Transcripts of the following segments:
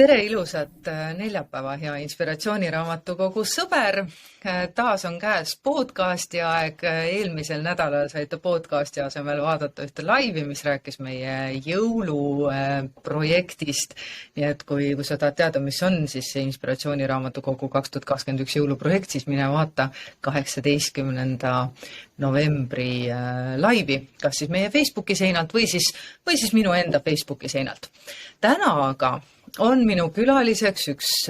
Tere ilusat neljapäeva, hea Inspiratsiooniraamatukogu sõber. Taas on käes podcasti aeg. Eelmisel nädalal saite podcasti asemel vaadata ühte laivi, mis rääkis meie jõuluprojektist. Nii et kui sa tahad teada, mis on siis see Inspiratsiooniraamatukogu 2021 jõuluprojekt, siis mine vaata 18. novembri laivi, kas siis meie Facebooki seinalt või siis minu enda Facebooki seinalt. Täna aga on minu külaliseks üks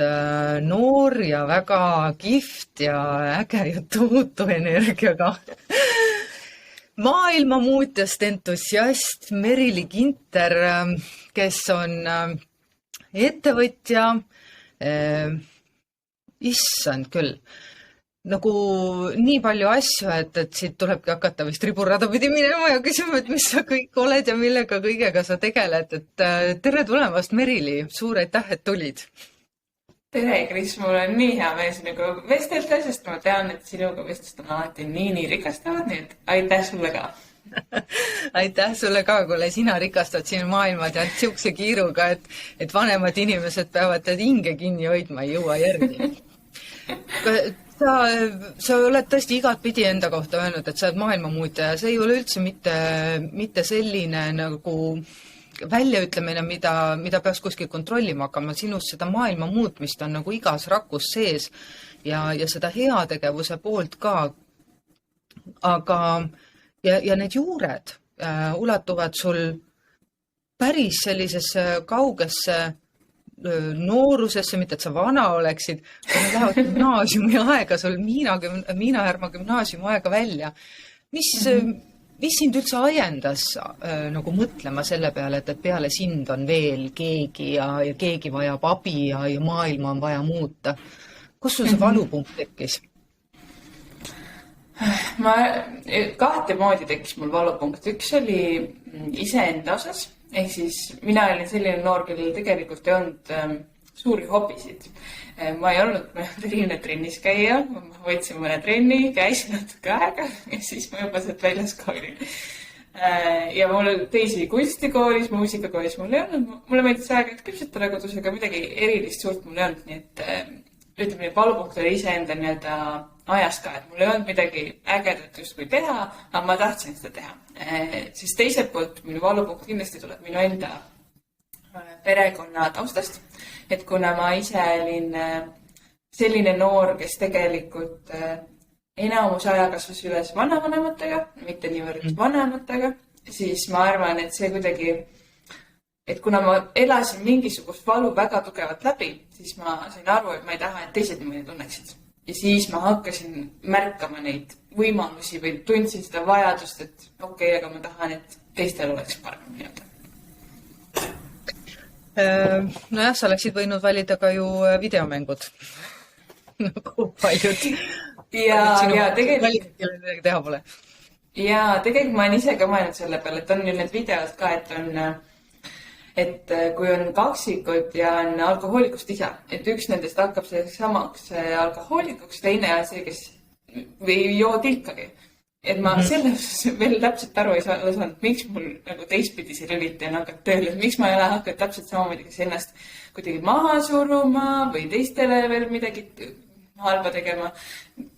noor ja väga kihvt ja äge ja tohutu energiaga maailmamuutjast entusiast Merili Ginter, kes on ettevõtja, issand küll, nagu nii palju asju, et siit tulebki hakata vist riburada pidi minema ja küsima, et mis sa kõik oled ja millega kõigega sa tegeled. Et tere tulemast, Merili, suur aitäh, et tulid. Tere, Kris, mul on nii hea meel sinuga vestelda, sest ma tean, et sinuga vestlust on alati nii rikastavad, nii et aitäh sulle ka. Aitäh sulle ka, kuule, sina rikastad siin maailma tead siukse kiiruga, et vanemad inimesed peavad tead hinge kinni hoidma, ei jõua järgi. Sa oled tõesti igat pidi enda kohta öelnud, et sa oled maailmamuutja ja see ei ole üldse mitte selline nagu väljaütlemine, mida peaks kuskil kontrollima hakkama. Sinust seda maailma muutmist on nagu igas rakus sees ja seda heategevuse poolt ka. Aga ja need juured ulatuvad sul päris sellisesse kaugesse noorusesse, mitte et sa vana oleksid, kui nad lähevad gümnaasiumi aega, sul Miina Härma gümnaasiumi aega välja. Mis sind üldse ajendas nagu mõtlema selle peale, et peale sind on veel keegi ja keegi vajab abi ja maailma on vaja muuta? Kus sul see valupunkt tekkis? Kahte moodi tekkis mul valupunkt. Üks oli iseenda osas. Ehk siis mina olin selline noor, kellel tegelikult ei olnud suuri hobisid. Ma ei olnud selline trennis käia, ma võtsin mõne trenni, käisin natuke aega ja siis ma juba sealt väljas ka olin. Ja mul teisi kunstikoolis, muusikakoolis mul ei olnud. Mulle meeldis aeg-aeg küpsetada kodus, aga midagi erilist suurt mul ei olnud. Nii et ütleme, valupunkt oli iseenda nii-öelda ajas ka, et mul ei olnud midagi ägedat justkui teha, aga ma tahtsin seda teha. Siis teiselt poolt minu valupunkt kindlasti tuleb minu enda perekonna taustast, et kuna ma ise olin selline noor, kes tegelikult enamus aja kasvas üles vanavanematega, mitte niivõrd vanematega, siis ma arvan, et see kuidagi, et kuna ma elasin mingisugust valu väga tugevalt läbi, siis ma sain aru, et ma ei taha, et teised niimoodi tunneksid. Ja siis ma hakkasin märkama neid võimalusi või tundsin seda vajadust, et okei, aga ma tahan, et teistel oleks parem nii-öelda. Nojah, sa oleksid võinud valida ka ju videomängud. Nagu paljud. Ja tegelikult ma olen ise ka mõelnud selle peale, et on ju need videod ka, et kui on kaksikud ja on alkohoolikust isa, et üks nendest hakkab selleks samaks alkohoolikuks, teine on see, kes ei joo tilkagi. Et ma selles veel täpselt aru ei saanud, miks mul nagu teistpidi see lülitaja on hakanud tööle, miks ma ei ole hakanud täpselt samamoodi, kes ennast kuidagi maha suruma või teistele veel midagi halba tegema.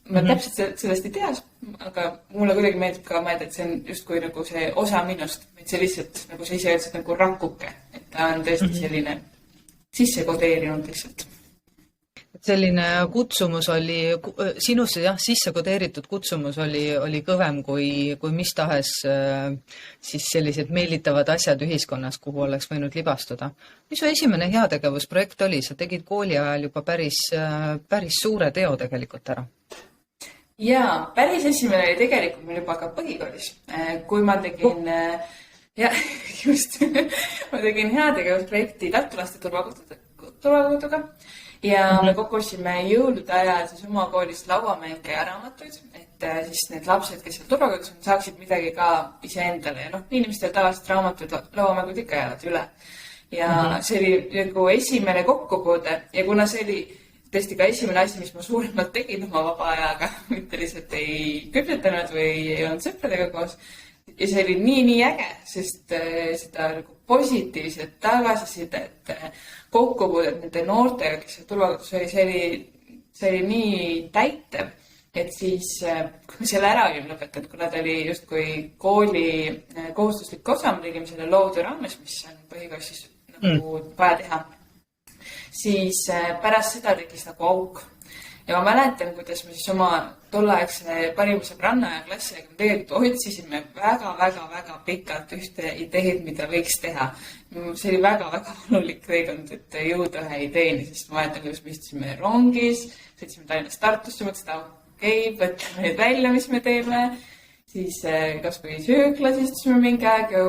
Ma täpselt sellest ei tea, aga mulle kuidagi meeldib ka mõelda, et see on justkui nagu see osa minust, et see lihtsalt, nagu sa ise öeldsid, nagu rakuke, et ta on tõesti selline sisse kodeerinud lihtsalt. Selline kutsumus oli, sinusse sisse kodeeritud kutsumus oli kõvem kui mis tahes siis sellised meelitavad asjad ühiskonnas, kuhu oleks võinud libastuda. Mis su esimene heategevusprojekt oli? Sa tegid kooli ajal juba päris suure teo tegelikult ära. Jaa, päris esimene oli tegelikult mul juba ka põhikoolis. Kui ma tegin, ma tegin heategevusprojekti Tartu laste turvakoduga. Ja me kogusime jõulude ajal siis oma koolist lauamänge ja raamatuid, et siis need lapsed, kes seal turvakodus on, saaksid midagi ka iseendale. Ja inimestel tavaliselt raamatud, lauamängud ikka jäävad üle. Ja see oli nagu esimene kokkupuude ja kuna see oli tõesti ka esimene asi, mis ma suuremalt tegin oma vaba ajaga, mitte lihtsalt ei küpsetanud või ei olnud sõpradega koos, ja see oli nii äge, sest seda nagu positiivset tagasisidet, kokkupuudet nende noortega, kes seal turvakodus oli, see oli nii täitev, et siis, kui me selle ära olime lõpetanud, kuna ta oli justkui kooli kohustuslik osa, me tegime selle loovtöö raames, mis on põhikoolis nagu vaja teha, siis pärast seda tekkis nagu auk. Ja ma mäletan, kuidas me siis oma tolleaegse parima sõbranna ja klassiga me tegelikult otsisime väga pikalt ühte ideed, mida võiks teha. See oli väga olulik teekond, et jõuda ühe ideeni, sest ma mäletan, kuidas me istusime rongis, sõitsime Tallinnast Tartusse, mõtlesin, et võtame nüüd välja, mis me teeme. Siis kas või sööklas istusime mingi aeg ja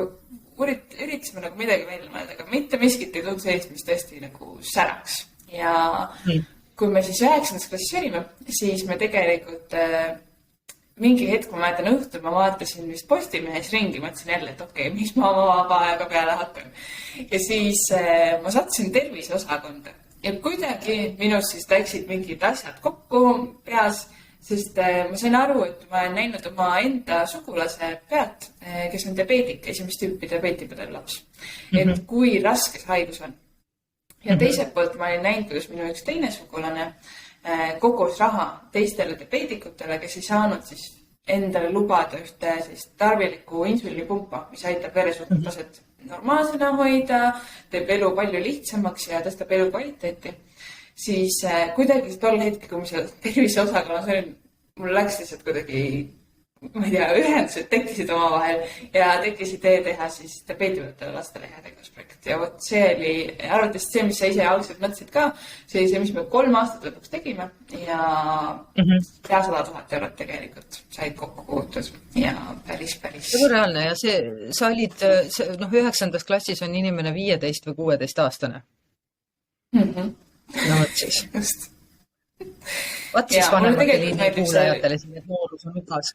üritasime nagu midagi välja mõelda, aga mitte miskit ei tulnud sellist, mis tõesti nagu säraks. Ja kui me siis 9. klassis olime, siis me tegelikult mingi hetk, ma mäletan õhtul, ma vaatasin vist Postimehes ringi, mõtlesin jälle, et okei, mis ma oma vaba aega peale hakkan. Ja siis ma sattusin terviseosakonda ja kuidagi minust siis läksid mingid asjad kokku peas, sest ma sain aru, et ma olen näinud oma enda sugulase pealt, kes on diabeedik, esimest tüüpi diabeetipõdev laps. Et kui raske see haigus on. Ja teiselt poolt ma olin näinud, kuidas minu üks teine sugulane kogus raha teistele diabeedikutele, kes ei saanud siis endale lubada ühte tarvilikku insulinipumpa, mis aitab veresuhkrutaset normaalsena hoida, teeb elu palju lihtsamaks ja tõstab elu kvaliteeti. Siis kuidagi tol hetkel, kui ma seal terviseosakonnas olin, mul läks lihtsalt kuidagi, ma ei tea, ühendused tekkisid oma vahel ja tekkis idee teha siis diabeetipõdevale lastele heategevusprojekt. Ja vot see oli arvates see, mis sa ise algselt mõtlesid ka, see oli see, mis me 3 aastat lõpuks tegime ja 100 000 eurot tegelikult said kokku kuutud ja päris. See on reaalne ja sa olid, 9. klassis on inimene 15 või 16 aastane. No vot siis. Just. Vaat siis vanemate liini kuulajatele siin, et noorus on ükas.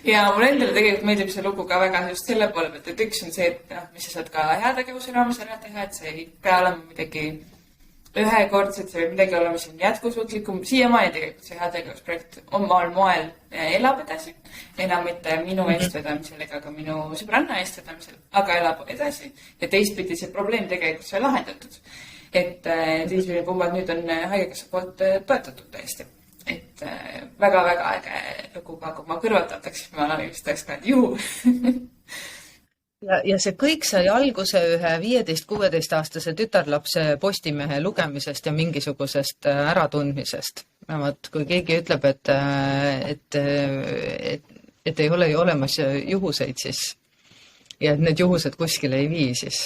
Ja mulle endale tegelikult meeldib see lugu ka väga just selle poole pealt, et üks on see, et mis sa saad ka heategevuse raames ära teha, et see ei pea olema midagi ühekordset, see võib midagi olla, mis on jätkusuutlikum. Siiamaani tegelikult see heategevusprojekt omal moel elab edasi, enam mitte minu eestvedamisel ega ka minu sõbranna eestvedamisel, aga elab edasi ja teistpidi see probleem tegelikult sai lahendatud. Et insuliinipumbad nüüd on haigekassa poolt toetatud täiesti. Et väga äge lugu ka, kui ma kõrvatataks, ma vist oleks ka, et juhu. Ja see kõik sai alguse ühe 15-16-aastase tütarlapse Postimehe lugemisest ja mingisugusest äratundmisest. Kui keegi ütleb, et ei ole ju olemas juhuseid, siis ja et need juhused kuskile ei vii, siis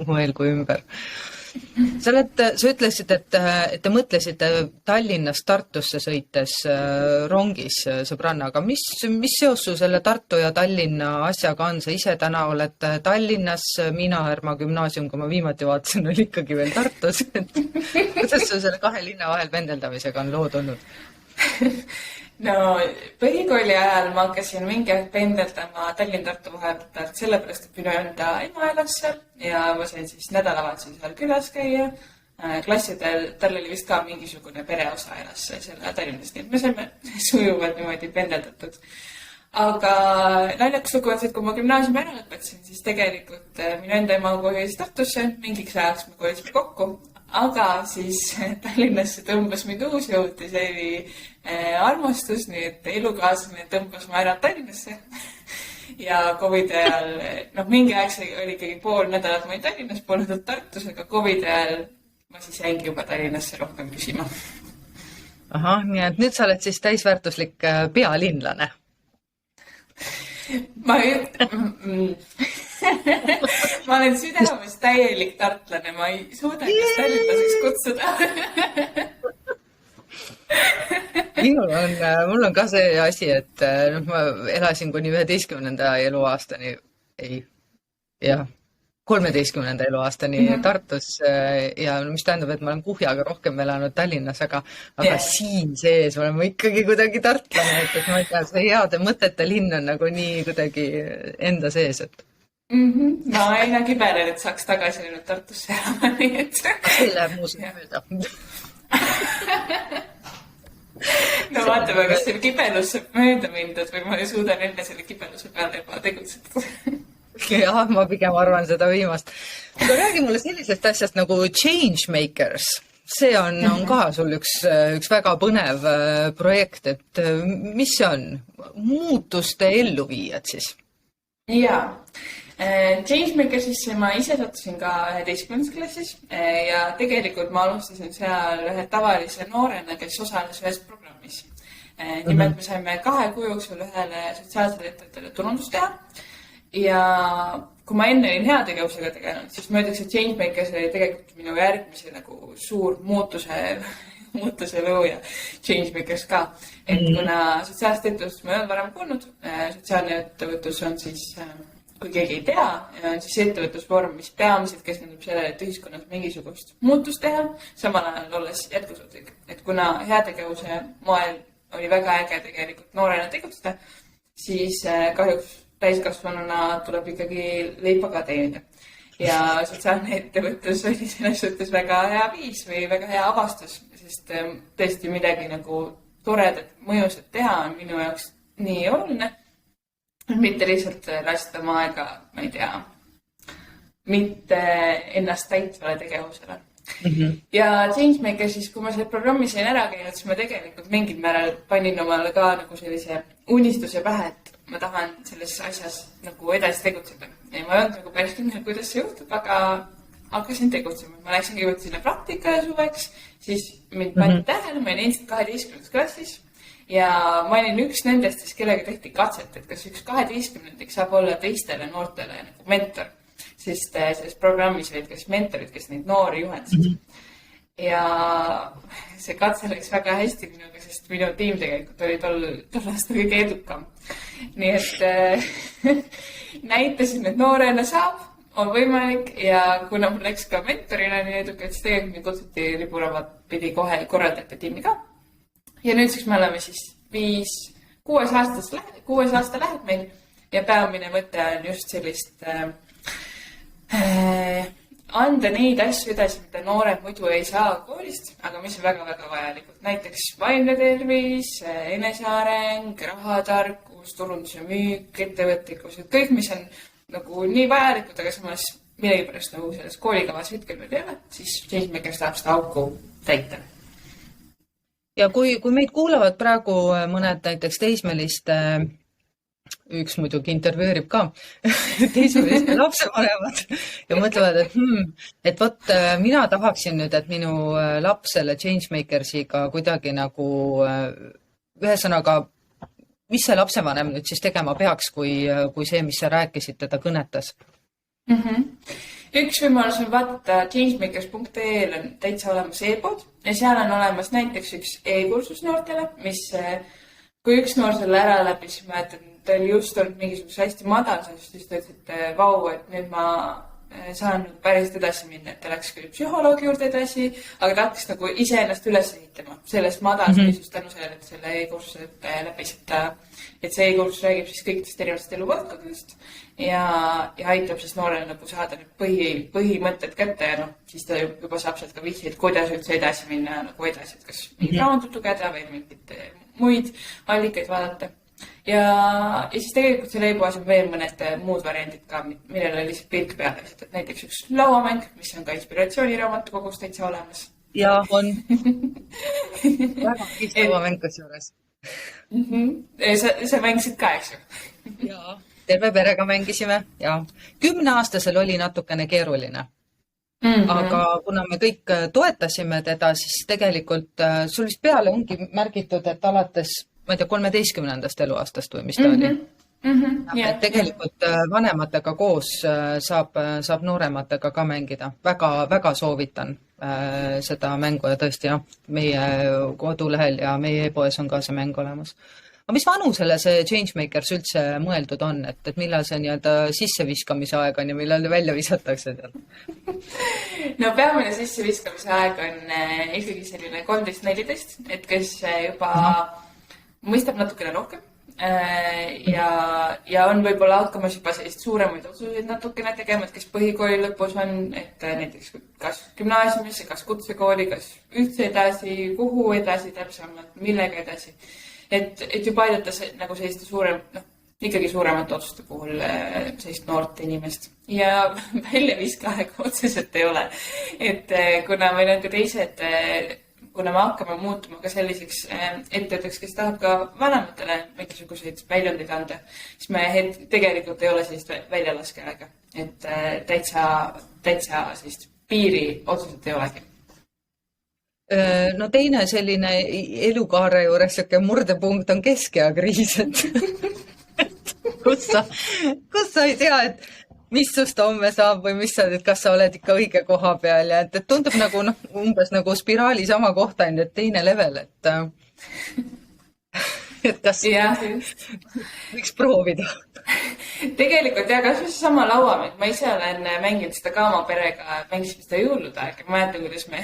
mõelgu ümber. Sa ütlesid, et te mõtlesite Tallinnast Tartusse sõites rongis sõbrannaga. Mis seos su selle Tartu ja Tallinna asjaga on? Sa ise täna oled Tallinnas, Miina-Härma gümnaasium, kui ma viimati vaatasin, oli ikkagi veel Tartus. Kuidas su selle 2 linna vahel pendeldamisega on lood olnud? No põhikooli ajal ma hakkasin mingi aeg pendeldama Tallinn-Tartu vahepealt sellepärast, et minu enda ema elas seal ja ma sain siis nädalavahetusel seal külas käia. Klassidel, tal oli vist ka mingisugune pereosa elas selle Tallinnast, nii et me saime sujuvalt niimoodi pendeldatud. Aga naljakas lugu on see, et kui ma gümnaasiumi ära lõpetasin, siis tegelikult minu enda ema kolis Tartusse, mingiks ajaks me kolisime kokku. Aga siis Tallinnasse tõmbas mind uus jõud ja see oli armastus, nii et elukaaslane tõmbas ma ära Tallinnasse. Ja COVID ajal, mingi aeg see oli ikkagi pool nädalat ma olin Tallinnas, pool nädalat Tartus, aga COVID ajal ma siis jäingi juba Tallinnasse rohkem püsima. Ahah, nii et nüüd sa oled siis täisväärtuslik pealinlane. Ma olen südames täielik tartlane, ma ei suuda ennast tallinlaseks kutsuda. Mul on ka see asi, et ma elasin kuni 11. eluaastani, 13. eluaastani Tartus ja mis tähendab, et ma olen kuhjaga rohkem elanud Tallinnas, aga siin sees olen ma ikkagi kuidagi tartlane, et ma ei tea, see heade mõtete linn on nagu nii kuidagi enda sees, et ma aina kibelen, et saaks tagasi nüüd Tartusse elama, nii et see läheb muuseas mööda. no vaatame, kas selle kibelus saab mööda mindud või ma suudan enne selle kibeluse peale juba tegutseda. jah, ma pigem arvan seda viimast. aga räägi mulle sellisest asjast nagu Changemakers. See on ka sul üks väga põnev projekt, et mis see on? Muutuste elluviijad siis? Jaa. Changemakersisse ma ise sattusin ka 11. klassis ja tegelikult ma alustasin seal ühe tavalise noorena, kes osales ühes programmis. Nimelt me saime 2 kuu jooksul ühele sotsiaalsele ettevõttele turundust teha ja kui ma enne olin heategevusega tegelenud, siis ma ütleks, et Changemakers oli tegelikult minu järgmise nagu suur muutuse looja Changemakers ka. Et kuna sotsiaalset ettevõtlust ma ei olnud varem kuulnud, sotsiaalne ettevõtlus on siis, kui keegi ei tea, on siis ettevõtlusvorm, mis peamiselt keskendub sellele, et ühiskonnas mingisugust muutust teha, samal ajal olles jätkusuutlik. Et kuna heategevuse moel oli väga äge tegelikult noorena tegutseda, siis kahjuks täiskasvanuna tuleb ikkagi leipa ka teenida. Ja sotsiaalne ettevõtlus oli selles suhtes väga hea viis või väga hea avastus, sest tõesti midagi nagu toredat mõjusat teha on minu jaoks nii oluline, mitte lihtsalt lasta oma aega, ma ei tea, mitte ennast täitvale tegevusele. Ja Changemaker siis, kui ma selle programmi sain ära käinud, siis ma tegelikult mingil määral panin omale ka nagu sellise unistuse pähe, et ma tahan selles asjas nagu edasi tegutseda. Ja ma ei olnud nagu päris kindel, kuidas see juhtub, aga hakkasin tegutsema. Ma läksin kõigepealt sinna praktika suveks, siis mind pandi tähele, ma olin endiselt 12. klassis ja ma olin üks nendest, siis kellega tehti katset, et kas üks 12. saab olla teistele noortele nagu mentor. Sest selles programmis olid kas mentorid, kes neid noori juhendasid. Ja see katse läks väga hästi minuga, sest minu tiim tegelikult oli tol aastal kõige edukam. Nii et näitasin, et noorena saab, on võimalik ja kuna mul läks ka mentorina nii edukalt, siis tegelikult me kutsuti Riburavat pidi kohe korraldajate tiimi ka. Ja nüüdseks me oleme siis 6 aasta läheb meil ja peamine mõte on just sellist anda neid asju edasi, mida noored muidu ei saa koolist, aga mis on väga-väga vajalikud. Näiteks vaimne tervis, eneseareng, rahatarkus, turundus ja müük, ettevõtlikkus, kõik, mis on nagu nii vajalikud, aga samas millegipärast nagu selles koolikavas hetkel veel ei ole, siis Changemakers tahab seda auku täita. Ja kui meid kuulavad praegu mõned näiteks teismeliste üks muidugi intervjueerib ka teismeliste lapsevanemad ja mõtlevad, et vot mina tahaksin nüüd, et minu laps selle Changemakersiga kuidagi nagu ühesõnaga, mis see lapsevanem nüüd siis tegema peaks, kui see, mis sa rääkisid, teda kõnetas? Üks võimalus on vaadata changemakers.ee on täitsa olemas e-pood ja seal on olemas näiteks üks e-kursus noortele, mis kui üks noor selle ära läbi, siis ma ütlen, ta oli just olnud mingisuguse hästi madal, siis ta ütles, et vau, et nüüd ma saan päris edasi minna, et ta läks küll psühholoogi juurde edasi, aga ta hakkas nagu iseennast üles ehitama sellest madalseisus tänu sellele, et selle e-kursuse läbis, et see e-kursus räägib siis kõikidest erinevatest eluvaldkondadest ja aitab siis noorele nagu saada need põhimõtted kätte ja siis ta juba saab sealt ka vihjeid, kuidas üldse edasi minna nagu edasi, et kas mingit raamatut lugeda või mingit muid allikaid vaadata. Ja siis tegelikult selle e-poes on veel mõned muud variandid ka, millele lihtsalt pilk peale, et näiteks üks lauamäng, mis on ka inspiratsiooniraamatukogus täitsa olemas. Ja on. Väga kihvt lauamäng kusjuures. Sa mängisid ka, eks ju? Jaa, terve perega mängisime ja 10-aastasel oli natukene keeruline. Aga kuna me kõik toetasime teda, siis tegelikult sul vist peale ongi märgitud, et alates ma ei tea, 13. eluaastast või mis ta oli. Et tegelikult vanematega koos saab noorematega ka mängida. Väga soovitan seda mängu ja tõesti, meie kodulehel ja meie e-poes on ka see mäng olemas. Aga mis vanusele see Changemakers üldse mõeldud on, et millal see nii-öelda sisseviskamise aeg on ja millal välja visatakse? No peamine sisseviskamise aeg on ikkagi selline 13-14, et kes juba mõistab natukene rohkem ja on võib-olla hakkamas juba sellist suuremaid otsuseid natukene tegema, et kes põhikooli lõpus on, et näiteks kas gümnaasiumisse, kas kutsekooli, kas üldse edasi, kuhu edasi täpsemalt, millega edasi. Et juba aidata nagu selliste ikkagi suuremate otsuste puhul sellist noort inimest. Ja väljaviskaega otseselt ei ole. Et kuna meil on ka teised, kuna me hakkame muutuma ka selliseks ettevõtteks, kes tahab ka vanematele mingisuguseid väljundeid anda, siis me tegelikult ei ole sellist väljalaskeaega. Et täitsa sellist piiri otseselt ei olegi. No teine selline elukaare juures murdepunkt on keskeakriis, kus sa ei tea, et mis sust homme saab või kas sa oled ikka õige koha peal ja et tundub nagu umbes nagu spiraali sama kohta, ainult teine level, et kas võiks proovida. Tegelikult kas või sama lauamäng, ma ise olen mänginud seda ka oma perega, mängisime seda jõulude aega. Ma mäletan, kuidas me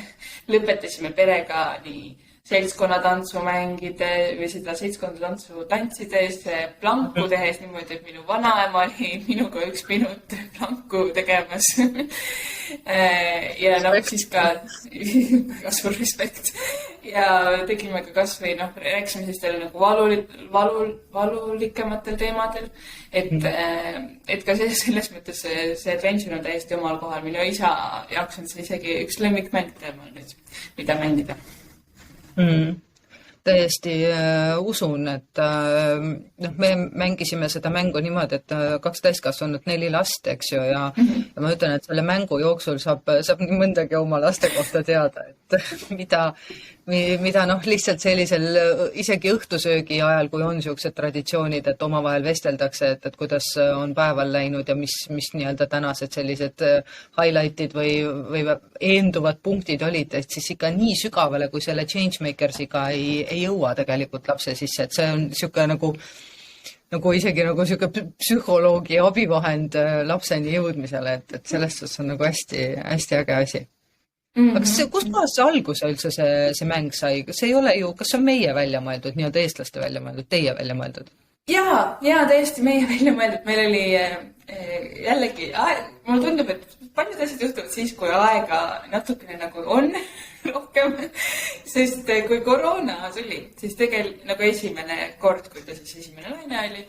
lõpetasime perega nii seltskonnatantsu mängide või seda seltskonnatantsu tantsides, planku tehes niimoodi, et minu vanaema oli minuga 1 minut planku tegemas. Ja siis ka väga suur respekt. Ja tegime ka kas või rääkisime sellistele nagu valulikematel teemadel, et ka selles mõttes see adventure on täiesti omal kohal. Minu isa jaoks on see isegi üks lemmikmäng teemal nüüd, mida mängida. Täiesti usun, et me mängisime seda mängu niimoodi, et 2 täiskasvanud 4 last, eks ju, ja ma ütlen, et selle mängu jooksul saab nii mõndagi oma laste kohta teada, et mida lihtsalt sellisel isegi õhtusöögi ajal, kui on niisugused traditsioonid, et omavahel vesteldakse, et kuidas on päeval läinud ja mis nii-öelda tänased sellised highlight'id või eenduvad punktid olid, et siis ikka nii sügavale, kui selle Changemakersiga ei jõua tegelikult lapse sisse, et see on niisugune nagu isegi nagu niisugune psühholoogi abivahend lapseni jõudmisele, et sellest on nagu hästi äge asi. Aga kust kohast see alguse üldse see mäng sai? Kas ei ole ju, kas on meie välja mõeldud, nii-öelda eestlaste välja mõeldud, teie välja mõeldud? Jaa, täiesti meie välja mõeldud. Meil oli jällegi, mulle tundub, et paljud asjad juhtuvad siis, kui aega natukene nagu on rohkem, sest kui koroona tuli, siis tegelikult nagu esimene kord, kui ta siis esimene laine oli,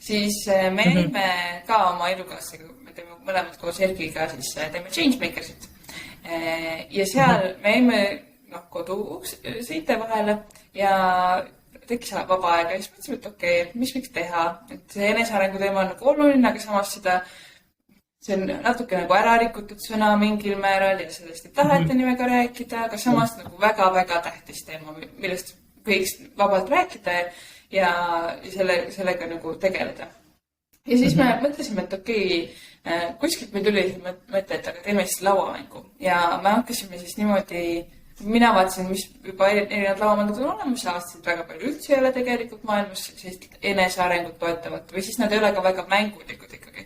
siis me jäime ka oma elukaaslasega, me teeme mõlemad koos Ergiga, siis teeme Changemakersit. Ja seal me jäime kodu seinte vahele ja tekkis vaba aega ja siis mõtlesime, et okei, mis võiks teha, et see enesearengu teema on nagu oluline, aga samas see on natuke nagu ära rikutud sõna mingil määral ja sellest ei taheta nimega rääkida, aga samas nagu väga-väga tähtis teema, millest võiks vabalt rääkida ja sellega nagu tegeleda. Ja siis me mõtlesime, et okei, kuskilt meil tuli mõte, et aga teeme siis lauamängu ja me hakkasime siis niimoodi, mina vaatasin, mis juba erinevad lauamängud on olemas, aastasid väga palju üldse ei ole tegelikult maailmas sellist enesearengut toetavat või siis nad ei ole ka väga mängulikud ikkagi.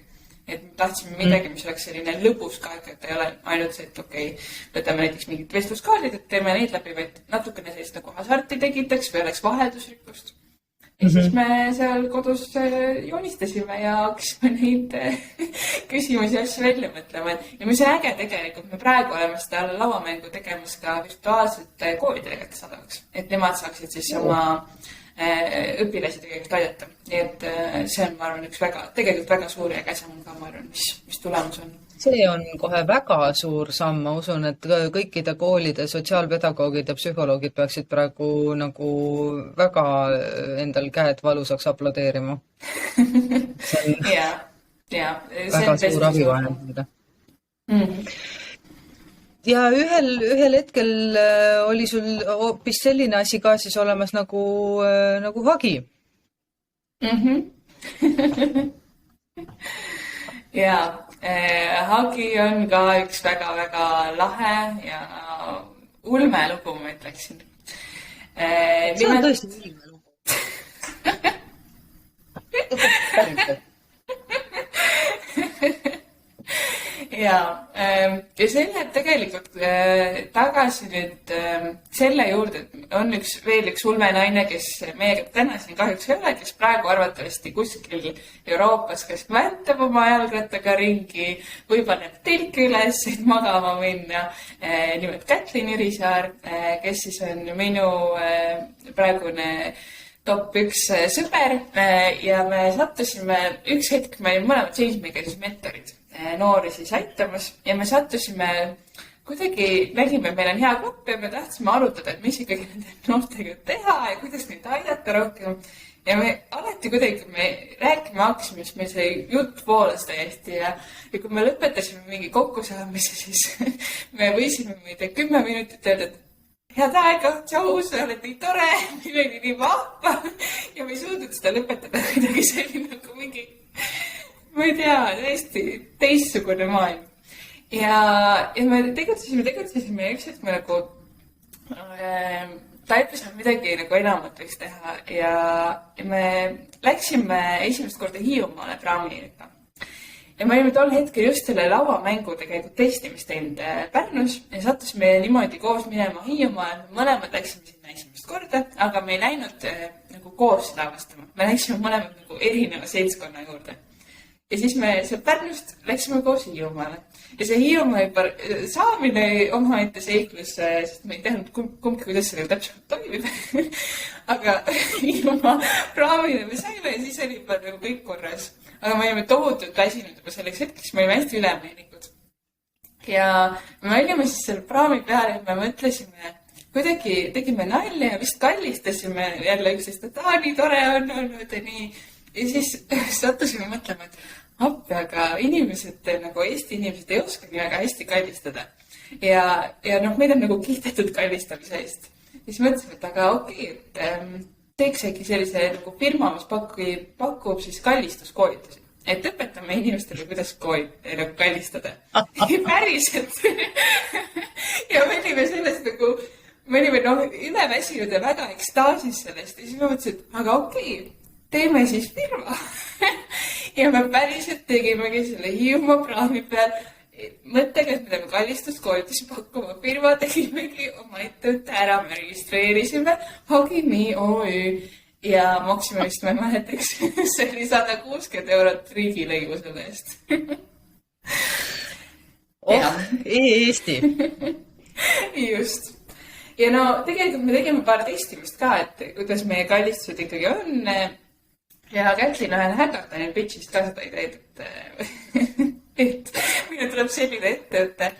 Et me tahtsime midagi, mis oleks selline lõbus ka, et ei ole ainult see, et okei, võtame näiteks mingid vestluskaardid, et teeme neid läbi, vaid natukene sellist nagu hasarti tegitaks või oleks vaheldusrikkust. Ja siis me seal kodus joonistasime ja hakkasime neid küsimusi asju välja mõtlema. Ja mis on äge tegelikult, me praegu oleme seda lauamängu tegemas ka virtuaalselt koolidele kättesaadavaks, et nemad saaksid siis oma õpilasi tegelikult aidata. Nii et see on, ma arvan, üks tegelikult väga suur ja käsam ka, ma arvan, mis tulemus on. See on kohe väga suur samm, ma usun, et kõikide koolide sotsiaalpedagoogid ja psühholoogid peaksid praegu nagu väga endal käed valusaks aplodeerima. Väga suur abivahend. Ja ühel hetkel oli sul hoopis selline asi ka siis olemas nagu hagi. Hagi on ka üks väga-väga lahe ja ulmelugu, ma ütleksin. See on tõesti ulmelugu. ja see läheb tegelikult tagasi nüüd selle juurde, et on veel üks ulmenaine, kes meiega täna siin kahjuks ei ole, kes praegu arvatavasti kuskil Euroopas kas väntab oma jalgrattaga ringi või paneb telki üles, et magama minna. Nimelt Kätlin Irisaar, kes siis on minu praegune top 1 sõber ja me sattusime, üks hetk me olime mõlemad Changemakeris mentorid, noori siis aitamas ja me sattusime kuidagi, nägime, meil on hea grupp ja me tahtsime arutada, et mis ikkagi nende noortega teha ja kuidas neid aidata rohkem. Ja me alati kuidagi, kui me rääkima hakkasime, siis meil see jutt voolas täiesti ja kui me lõpetasime mingi kokkusaamise, siis me võisime 10 minutit öelda, et head aega, tšau, sa oled nii tore, meil oli nii vahva ja me ei suutnud seda lõpetada kuidagi selline nagu mingi, ma ei tea, täiesti teistsugune maailm. Ja me tegutsesime ja üks hetk me nagu taipasime midagi nagu enamat võiks teha ja me läksime esimest korda Hiiumaale praamiga. Ja me olime tol hetkel just selle lauamängu tegelikult testimist teinud Pärnus ja sattusime niimoodi koos minema Hiiumaale. Mõlemad läksime sinna esimest korda, aga me ei läinud nagu koos seda avastama. Me läksime mõlemad nagu erineva seltskonna juurde. Ja siis me seal Pärnust läksime koos Hiiumaale. Ja see Hiiumaa juba saamine omaette seiklus, sest me ei teadnud kumbki, kuidas see täpselt toimib. Aga Hiiumaa praamine me saime ja siis oli juba nagu kõik korras. Aga me olime tohutult väsinud juba selleks hetkeks, me olime hästi ülemeelikud. Ja me olime siis seal praami peal ja me mõtlesime, kuidagi tegime nalja ja vist kallistasime jälle üksteist, et nii tore on olnud ja nii. Ja siis sattusime mõtlema, et appi, aga inimesed, nagu Eesti inimesed ei oskagi väga hästi kallistada. Ja meid on nagu kihtetud kallistamise eest. Ja siis mõtlesime, et aga okei, teeks äkki sellise nagu firma, mis pakub siis kallistuskoolitusi. Et õpetame inimestele, kuidas nagu kallistada. Päriselt. Ja me olime sellest nagu, me olime üleväsinud ja väga ekstaasis sellest. Ja siis me mõtlesin, et aga okei, teeme siis firma. Ja me päriselt tegimegi selle Hiiumaa praami peal mõttega, et me teeme kallistuskoolitusi pakkuma firma, tegimegi oma ettevõtte ära, me registreerisime Hagimi OÜ ja maksime vist, ma ei mäletaks, see oli 160 € riigilõivu selle eest. Eesti. Just. Ja tegelikult me tegime paar testimist ka, et kuidas meie kallistused ikkagi on. Ja Kätlin ühel häkatani pitchist ka seda ideed, et minu tuleb selline ettevõte.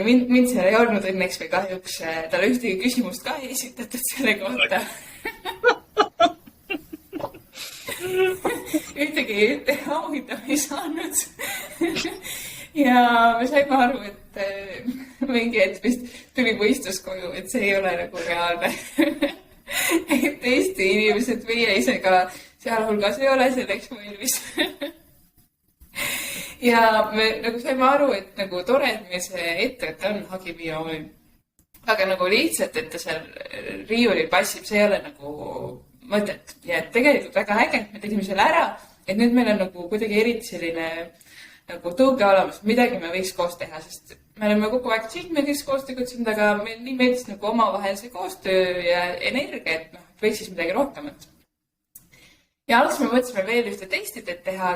Mind seal ei olnud õnneks või kahjuks, talle ühtegi küsimust ka ei esitatud selle kohta. Ühtegi auhinda ei saanud. Ja me saime aru, et mingi hetk vist tuli mõistus koju, et see ei ole nagu reaalne. Et Eesti inimesed, meie ise ka sealhulgas ei ole selleks valmis. Ja me nagu saime aru, et nagu tore, et meil see ettevõte on Hagimi OÜ. Aga nagu lihtsalt, et ta seal riiulil passib, see ei ole nagu mõtet. Ja tegelikult väga äge, et me tegime selle ära, et nüüd meil on nagu kuidagi eriti selline nagu tõuge olemas, midagi me võiks koos teha, sest me oleme kogu aeg Changemakeris koos tegutsenud, aga meil nii meeldis nagu omavahel see koostöö ja energia, et võiks siis midagi rohkemat. Ja alguses me mõtlesime veel ühte testidet teha,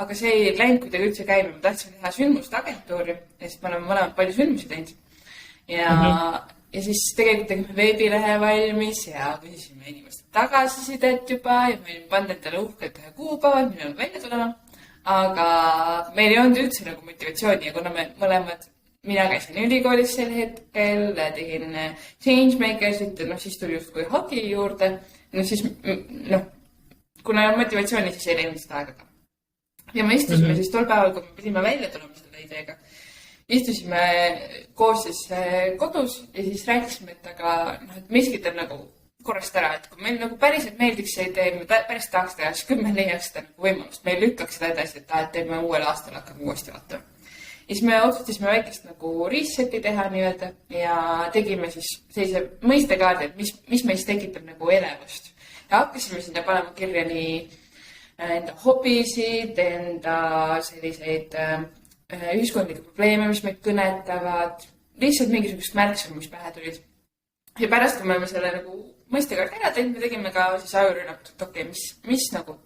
aga see ei läinud kuidagi üldse käima. Me tahtsime teha sündmustagentuuri, sest me oleme mõlemad palju sündmusi teinud. Ja siis tegelikult tegime veebilehe valmis ja küsisime inimeste tagasisidet juba ja me olime pannud endale uhkelt ühe kuupäevad, millal välja tulema. Aga meil ei olnud üldse nagu motivatsiooni ja kuna me mõlemad, mina käisin ülikoolis sel hetkel, tegin Changemakersit, siis tuli justkui Hagi juurde. Siis, kuna ei olnud motivatsiooni, siis ei läinud seda aega ka. Ja me istusime siis tol päeval, kui me pidime välja tulema selle ideega. Istusime koos siis kodus ja siis rääkisime, et aga miskit on nagu korrast ära, et kui meil nagu päriselt meeldiks see idee, me päris tahaks teha, siis küll me leiaks seda nagu võimalust. Meil lükkaks seda edasi, et teeme uuel aastal hakkame uuesti vaatama. Ja siis me otsustasime väikest nagu reseti teha nii-öelda ja tegime siis sellise mõistekaardi, et mis meist tekitab nagu elevust. Ja hakkasime sinna panema kirja nii enda hobisid, enda selliseid ühiskondlikke probleeme, mis meid kõnetavad, lihtsalt mingisugust märksõnu, mis pähe tulid. Ja pärast, kui me oleme selle nagu mõistekaart ära teinud, me tegime ka siis ajurünnakut, et okei, mis nagu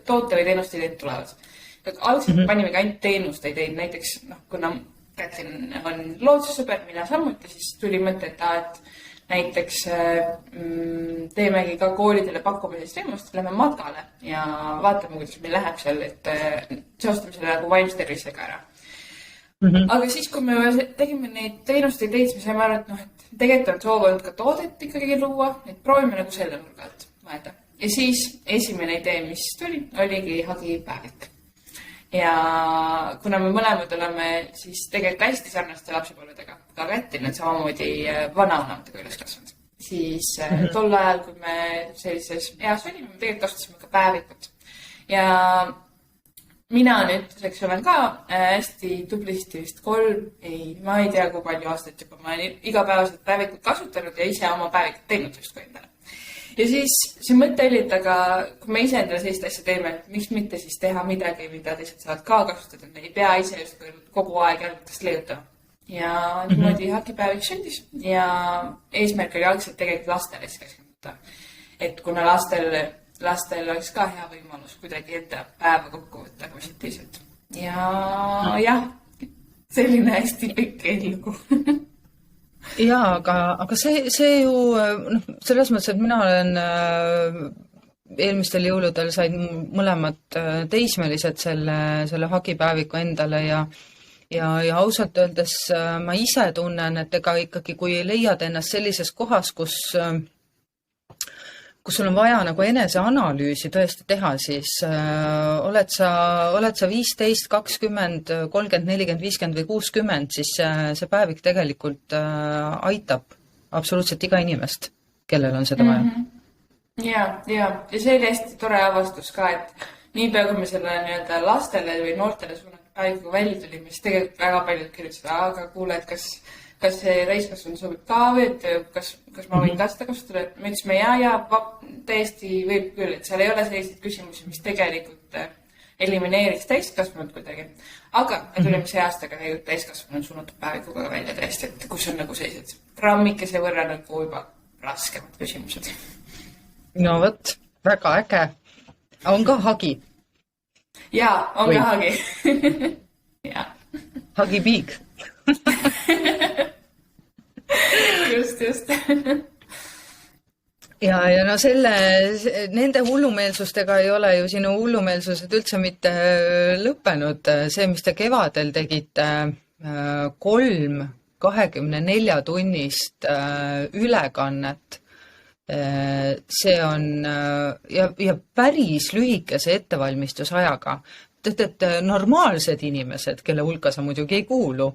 toote või teenuste ideed tulevad. Algselt panimegi ainult teenuste ideid, näiteks kuna Kätlin on loodussõber, mina samuti, siis tuli mõte, et näiteks teemegi ka koolidele pakkumisest teenust, lähme matkale ja vaatame, kuidas meil läheb seal, et seostame selle nagu vaimse tervisega ära. Aga siis, kui me tegime neid teenuste ideid, siis me saime aru, et tegelikult on soov olnud ka toodet ikkagi luua, et proovime nagu selle nurga alt mõelda. Ja siis esimene idee, mis tuli, oligi hagipäevik. Ja kuna me mõlemad oleme siis tegelikult hästi sarnaste lapsepõlvedega, ka Kätlin on samamoodi vanavanatega üles kasvanud, siis tol ajal, kui me sellises eas olime, me tegelikult kasutasime ka päevikut. Ja mina nüüdseks olen ka hästi tublisti vist ma ei tea, kui palju aastat juba, ma olen igapäevaselt päevikut kasutanud ja ise oma päevikut teinud just kui endale. Ja siis see mõte oli, et aga kui me ise endale sellist asja teeme, et miks mitte siis teha midagi, mida teised saavad ka kasutada, et ei pea ise just kogu aeg jalgutast leiutama. Ja niimoodi hagipäevik sündis ja eesmärk oli algselt tegelikult lastele siis keskenduda. Et kuna lastel oleks ka hea võimalus kuidagi enda päeva kokku võtta positiivselt. Ja jah, selline hästi pikk eellugu. Jaa, aga see ju, selles mõttes, et mina olen eelmistel jõuludel said mõlemad teismelised selle hagipäeviku endale ja ausalt öeldes ma ise tunnen, et ega ikkagi, kui leiad ennast sellises kohas, kus sul on vaja nagu eneseanalüüsi tõesti teha, siis oled sa 15, 20, 30, 40, 50 või 60, siis see päevik tegelikult aitab absoluutselt iga inimest, kellel on seda vaja. Ja see oli hästi tore avastus ka, et niipea kui me selle nii-öelda lastele või noortele suunatud päevikuga välja tulime, siis tegelikult väga paljud kirjutasid, aga kuule, et kas see täiskasvanu sobib ka või, et kas ma võin ka seda kasutada, et me ütlesime ja täiesti võib küll, et seal ei ole selliseid küsimusi, mis tegelikult elimineeriks täiskasvanud kuidagi. Aga me tulime see aastaga täiskasvanud suunatud päevikuga välja tõesti, et kus on nagu sellised grammikese võrra nagu juba raskemad küsimused. No võt, väga äge. On ka hagi? Jaa, on ka hagi. Jaa. Hagipiig. Just. Ja no nende hullumeelsustega ei ole ju sinu hullumeelsused üldse mitte lõppenud. See, mis te kevadel tegite 3 24-tunnist ülekannet, see on ja päris lühikese ettevalmistusajaga. Et normaalsed inimesed, kelle hulka sa muidugi ei kuulu,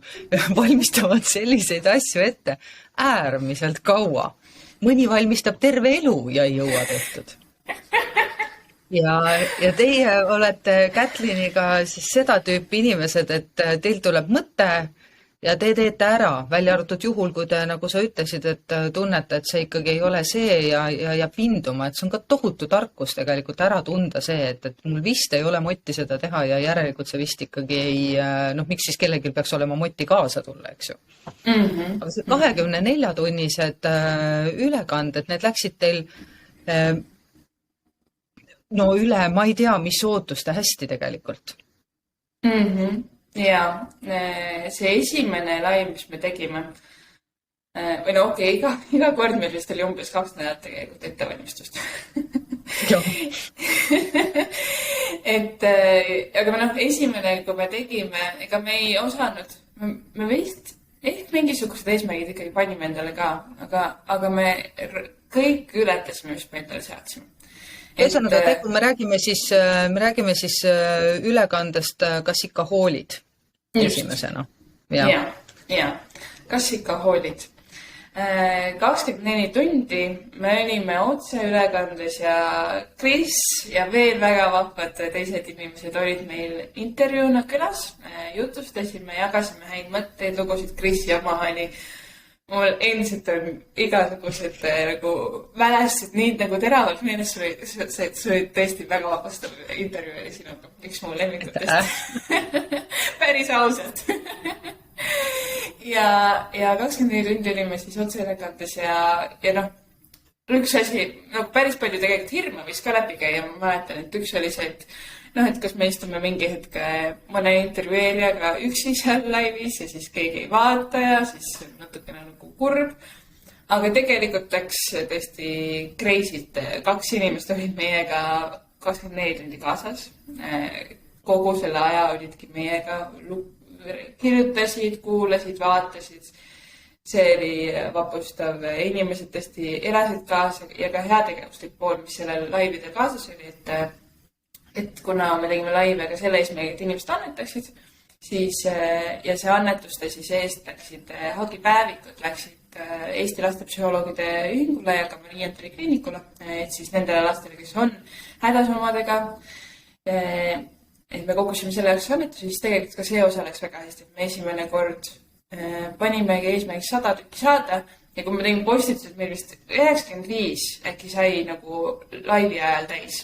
valmistavad selliseid asju ette äärmiselt kaua. Mõni valmistab terve elu ja ei jõua tehtud. Ja teie olete Kätliniga siis seda tüüpi inimesed, et teil tuleb mõte ja te teete ära, välja arvatud juhul, kui te, nagu sa ütlesid, et tunnete, et see ikkagi ei ole see ja jääb vinduma, et see on ka tohutu tarkus tegelikult ära tunda see, et mul vist ei ole motti seda teha ja järelikult see vist ikkagi ei, miks siis kellelgi peaks olema motti kaasa tulla, eks ju. Aga see 24-tunnised ülekanded, need läksid teil üle, ma ei tea, mis ootuste hästi tegelikult. Ja see esimene live, mis me tegime, või iga kord meil vist oli umbes 2 nädalat tegelikult ettevalmistust. Aga esimene, kui me tegime, ega me ei osanud, me vist ehk mingisugused eesmärgid ikkagi panime endale ka, aga me kõik ületasime, mis me endale seadsime. Ühesõnaga, me räägime siis ülekandest, kas ikka hoolid esimesena. Ja, kas ikka hoolid. 24 tundi me olime otse ülekandes ja Kris ja veel väga vahvad teised inimesed olid meil intervjuuna külas. Jutustasime, jagasime häid mõtteid, lugusid Kris Jamahani mul endiselt on igasugused nagu mälestused nii nagu teravalt meeles, see oli tõesti väga vabastav intervjuu oli sinuga, üks mu lemmikutest. Päris ausalt. ja 24 tundi olime siis otseülekandes ja noh, üks asi, nagu päris palju tegelikult hirme võis ka läbi käia, ma mäletan, et üks oli see, et noh, et kas me istume mingi hetk mõne intervjueerijaga üksi seal laivis ja siis keegi ei vaata ja siis natukene nagu kurb. Aga tegelikult läks tõesti crazy't. 2 inimest olid meiega 24 tundi kaasas. Kogu selle aja olidki meiega, kirjutasid, kuulasid, vaatasid. See oli vapustav. Inimesed tõesti elasid kaasa ja ka heategevuslik pool, mis sellel laivide kaasas oli, et kuna me tegime laive ka selle eesmärgiga, et inimesed annetaksid, siis ja see annetuste siis eest läksid hagipäevikud, läksid Eesti Lastepsühholoogide Ühingule ja ka Maria Antoni kliinikule, et siis nendele lastele, kes on hädas omadega, et me koguksime selle jaoks annetusi, siis tegelikult ka see osa läks väga hästi. Me esimene kord panimegi eesmärgiks 100 tükki saada ja kui me tegime postitused, meil vist 95 äkki sai nagu laivi ajal täis.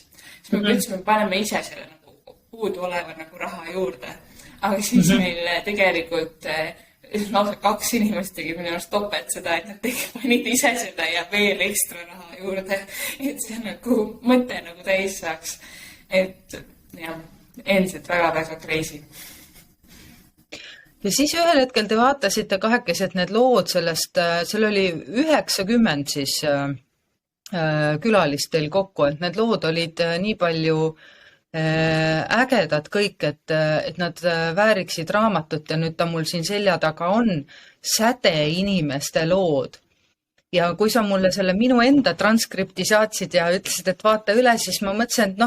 Siis me ütlesime, paneme ise selle nagu puudu oleva nagu raha juurde. Aga siis meil tegelikult lausa 2 inimest tegi minu arust topelt seda, et nad panid ise seda ja veel ekstra raha juurde. Et see nagu mõte nagu täis saaks. Et jah, endiselt väga-väga crazy. Ja siis ühel hetkel te vaatasite kahekesi, et need lood sellest, seal oli 90 siis külalist teil kokku, et need lood olid nii palju ägedad kõik, et nad vääriksid raamatut ja nüüd ta mul siin selja taga on Säde inimeste lood. Ja kui sa mulle selle minu enda transkripti saatsid ja ütlesid, et vaata üle, siis ma mõtlesin,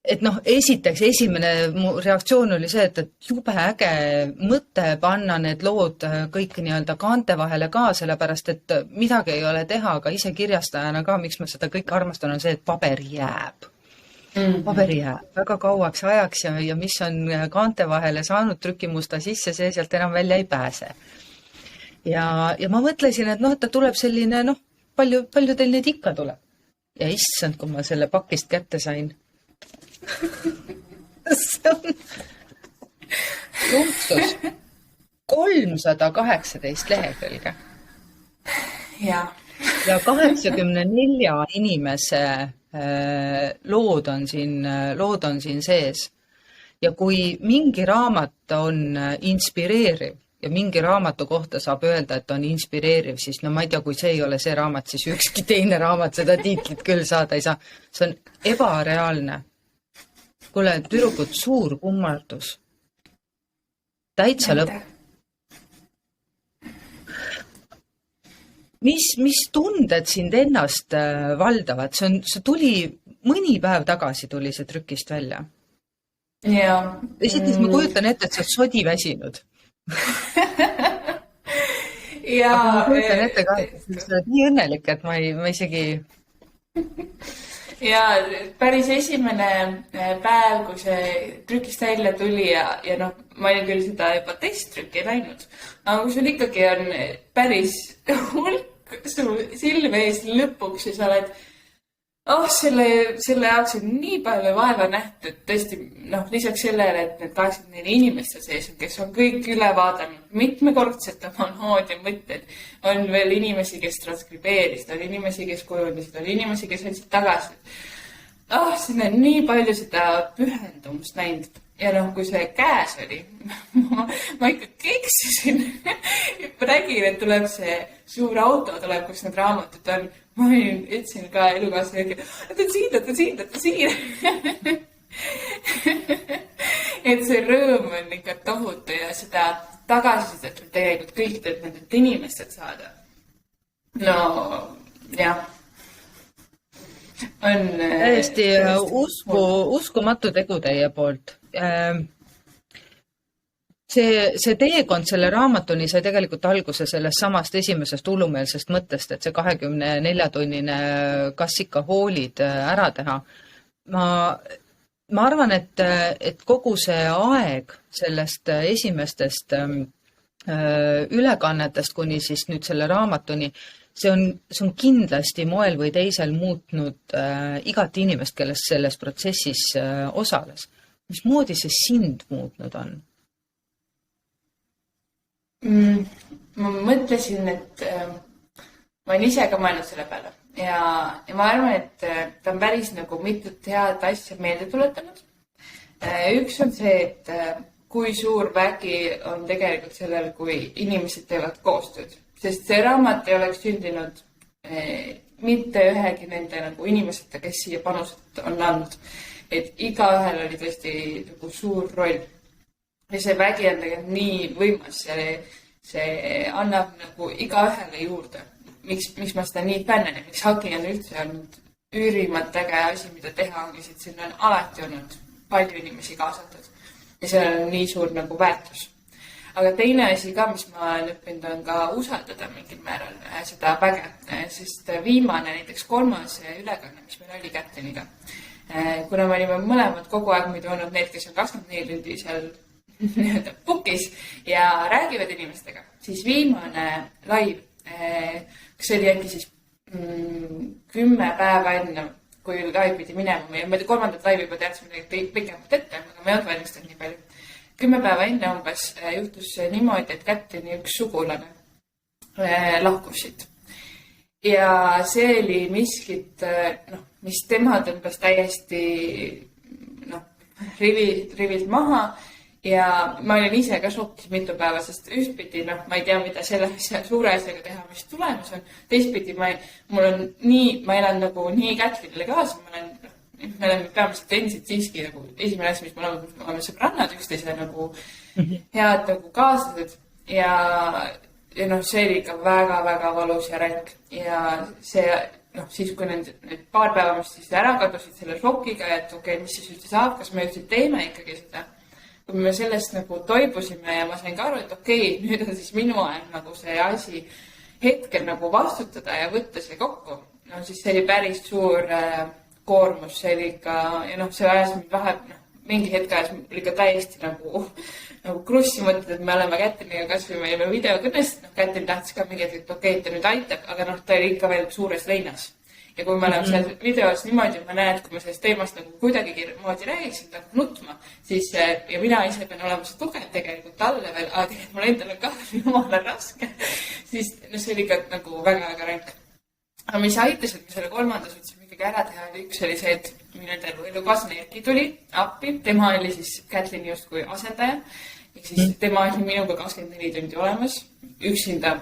et esiteks esimene mu reaktsioon oli see, et jube äge mõte panna need lood kõik nii-öelda kaante vahele ka, sellepärast et midagi ei ole teha, aga ise kirjastajana ka, miks ma seda kõik armastan, on see, et paber jääb. Paberi jääb väga kauaks ajaks ja mis on kaante vahele saanud trükimusta sisse, see sealt enam välja ei pääse. Ja ma mõtlesin, et ta tuleb selline, palju teil neid ikka tuleb. Ja issand, kui ma selle pakist kätte sain. See on lumpsus 318 lehekülge. Ja 84 inimese lood on siin sees. Ja kui mingi raamat on inspireeriv ja mingi raamatu kohta saab öelda, et on inspireeriv, siis ma ei tea, kui see ei ole see raamat, siis ükski teine raamat seda tiitlit küll saada ei saa. See on ebareaalne. Kuule, tüdrukud, suur kummardus. Täitsa lõpp. Mis tunded sind ennast valdavad? See tuli mõni päev tagasi tuli see trükist välja. Ja. Esiteks ma kujutan ette, et sa oled sodi väsinud. Ja. Aga ma kujutan ette ka, et sa oled nii õnnelik, et ma isegi... Ja päris esimene päev, kui see trükist välja tuli ja ma olin küll seda juba testtrükki läinud, aga kui sul ikkagi on päris hulk sul silme ees lõpuks ja sa oled, selle jaoks on nii palju vaeva nähtud, tõesti, lisaks sellele, et need 84 inimeste sees, kes on kõik üle vaadanud mitmekordselt oma lood ja mõtted, on veel inimesi, kes transkribeerisid, on inimesi, kes kujundasid, on inimesi, kes andsid tagasi. Siin on nii palju seda pühendumust näinud. Ja kui see käes oli, ma ikka keksisin. Ma nägin, et tuleb see suur auto, tuleb, kus need raamatud on. Ma ütlesin ka elukaaslasele, et ta siin. Et see rõõm on ikka tohutu ja seda tagasisidet tegelikult kõikidelt nendelt inimestelt saada. Jah. On täiesti uskumatu tegu teie poolt. See teekond selle raamatuni sai tegelikult alguse sellest samast esimesest hullumeelsest mõttest, et see 24-tunnine kas ikka hoolid ära teha. Ma arvan, et kogu see aeg sellest esimestest ülekannetest kuni siis nüüd selle raamatuni, see on kindlasti moel või teisel muutnud igat inimest, kes selles protsessis osales. Mismoodi see sind muutnud on? Ma mõtlesin, et ma olen ise ka mõelnud selle peale ja ma arvan, et ta on päris nagu mitut head asja meelde tuletanud. Üks on see, et kui suur vägi on tegelikult sellel, kui inimesed teevad koostööd, sest see raamat ei oleks sündinud mitte ühegi nende nagu inimesed, kes siia panused on andnud. Et igaühel oli tõesti nagu suur roll. Ja see vägi on tegelikult nii võimas ja see annab nagu igaühele juurde. Miks ma seda nii fännen ja miks Hagi on üldse olnud üürimalt äge asi, mida teha ongi, et sinna on alati olnud palju inimesi kaasatud. Ja sellel on nii suur nagu väärtus. Aga teine asi ka, mis ma olen õppinud, on ka usaldada mingil määral seda väge. Sest viimane, näiteks 3. ülekanne, mis meil oli Kätliniga. Kuna me olime mõlemad kogu aeg muidu olnud need, kes on 24 tundi seal pukis ja räägivad inimestega, siis viimane live, kas see oli äkki siis 10 päeva enne, kui live pidi minema ja me 3. live juba teadsime pikemalt ette, aga me ei olnud valmistanud nii palju. 10 päeva enne umbes juhtus niimoodi, et Kätlini üks sugulane lahkus siit. Ja see oli miskit, mis tema tõmbas täiesti rivilt maha ja ma olin ise ka šokis mitu päeva, sest ühtpidi, ma ei tea, mida selle suure asjaga teha, mis tulemus on. Teistpidi ma elan nagu nii Kätlinile kaasa, me oleme peamiselt endised siiski nagu esimene asi, mis me oleme sõbrannad üksteise nagu head nagu kaaslased ja see oli ikka väga-väga valus ja ränk ja see, siis kui need paar päeva, mis siis ära kadusid selle šokiga, et okei, mis siis üldse saab, kas me üldse teeme ikkagi seda. Kui me sellest nagu toibusime ja ma sain ka aru, et okei, nüüd on siis minu aeg nagu see asi hetkel nagu vastutada ja võtta see kokku. Siis see oli päris suur koormus, see oli ikka, ja see ajas mingi hetk ajas oli ka täiesti nagu krussi mõtled, et me oleme Kätliniga kasvõi me olime videokõnest, Kätlin tahtis ka mingi, et okei, ta nüüd aitab, aga ta oli ikka veel suures leinas. Ja kui me oleme seal videos niimoodi, ma näen, et kui ma sellest teemast nagu kuidagi moodi räägiksin, ta nutma, siis ja mina ise pean olema see tugev tegelikult talle veel, aga tegelikult mul endal on ka jumala raske, siis see oli ikka nagu väga-väga ränk. Aga mis aitas, et me selle 3. suutsime ikkagi ära teha, üks oli see, et minu elukaaslane Erki tuli appi, tema oli siis Kätlini justkui asendaja, ehk siis tema oli minuga 24 tundi olemas, üksinda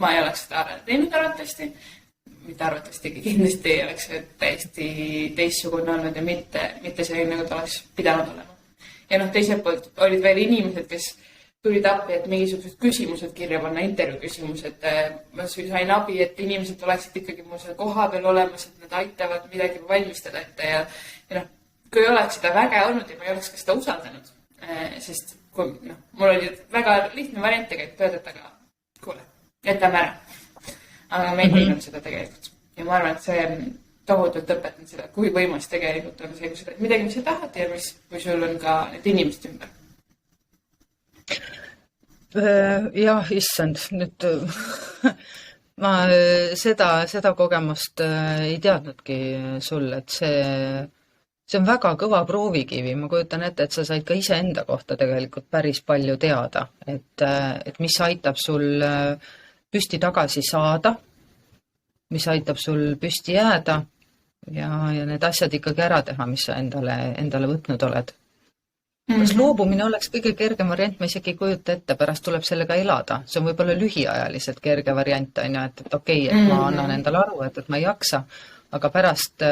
ma ei oleks seda teinud arvatavasti, mitte arvatavasti, kindlasti ei oleks täiesti teistsugune olnud ja mitte see, nagu ta oleks pidanud olema. Ja teiselt poolt olid veel inimesed, kes tulid appi, et mingisugused küsimused kirja panna, intervjuu küsimused. Ma sain abi, et inimesed oleksid ikkagi mul seal koha peal olemas, et nad aitavad midagi valmistada ette ja kui ei oleks seda väge olnud ja ma ei oleks ka seda usaldanud, sest kui mul oli väga lihtne variant tegelikult öelda, et aga kuule, jätame ära. Aga me ei teinud seda tegelikult. Ja ma arvan, et see tohutult õpetanud seda, kui võimas tegelikult on see, kui sa midagi, mis sa tahad ja kui sul on ka need inimesed ümber. Jah, issand, nüüd ma seda kogemust ei teadnudki sul, et see on väga kõva proovikivi. Ma kujutan ette, et sa said ka iseenda kohta tegelikult päris palju teada, et mis aitab sul püsti tagasi saada, mis aitab sul püsti jääda ja need asjad ikkagi ära teha, mis sa endale võtnud oled. Kas loobumine oleks kõige kergem variant, ma isegi ei kujuta ette, pärast tuleb sellega elada. See on võib-olla lühiajaliselt kerge variant, et okei, et ma annan endale aru, et ma ei jaksa, aga pärast,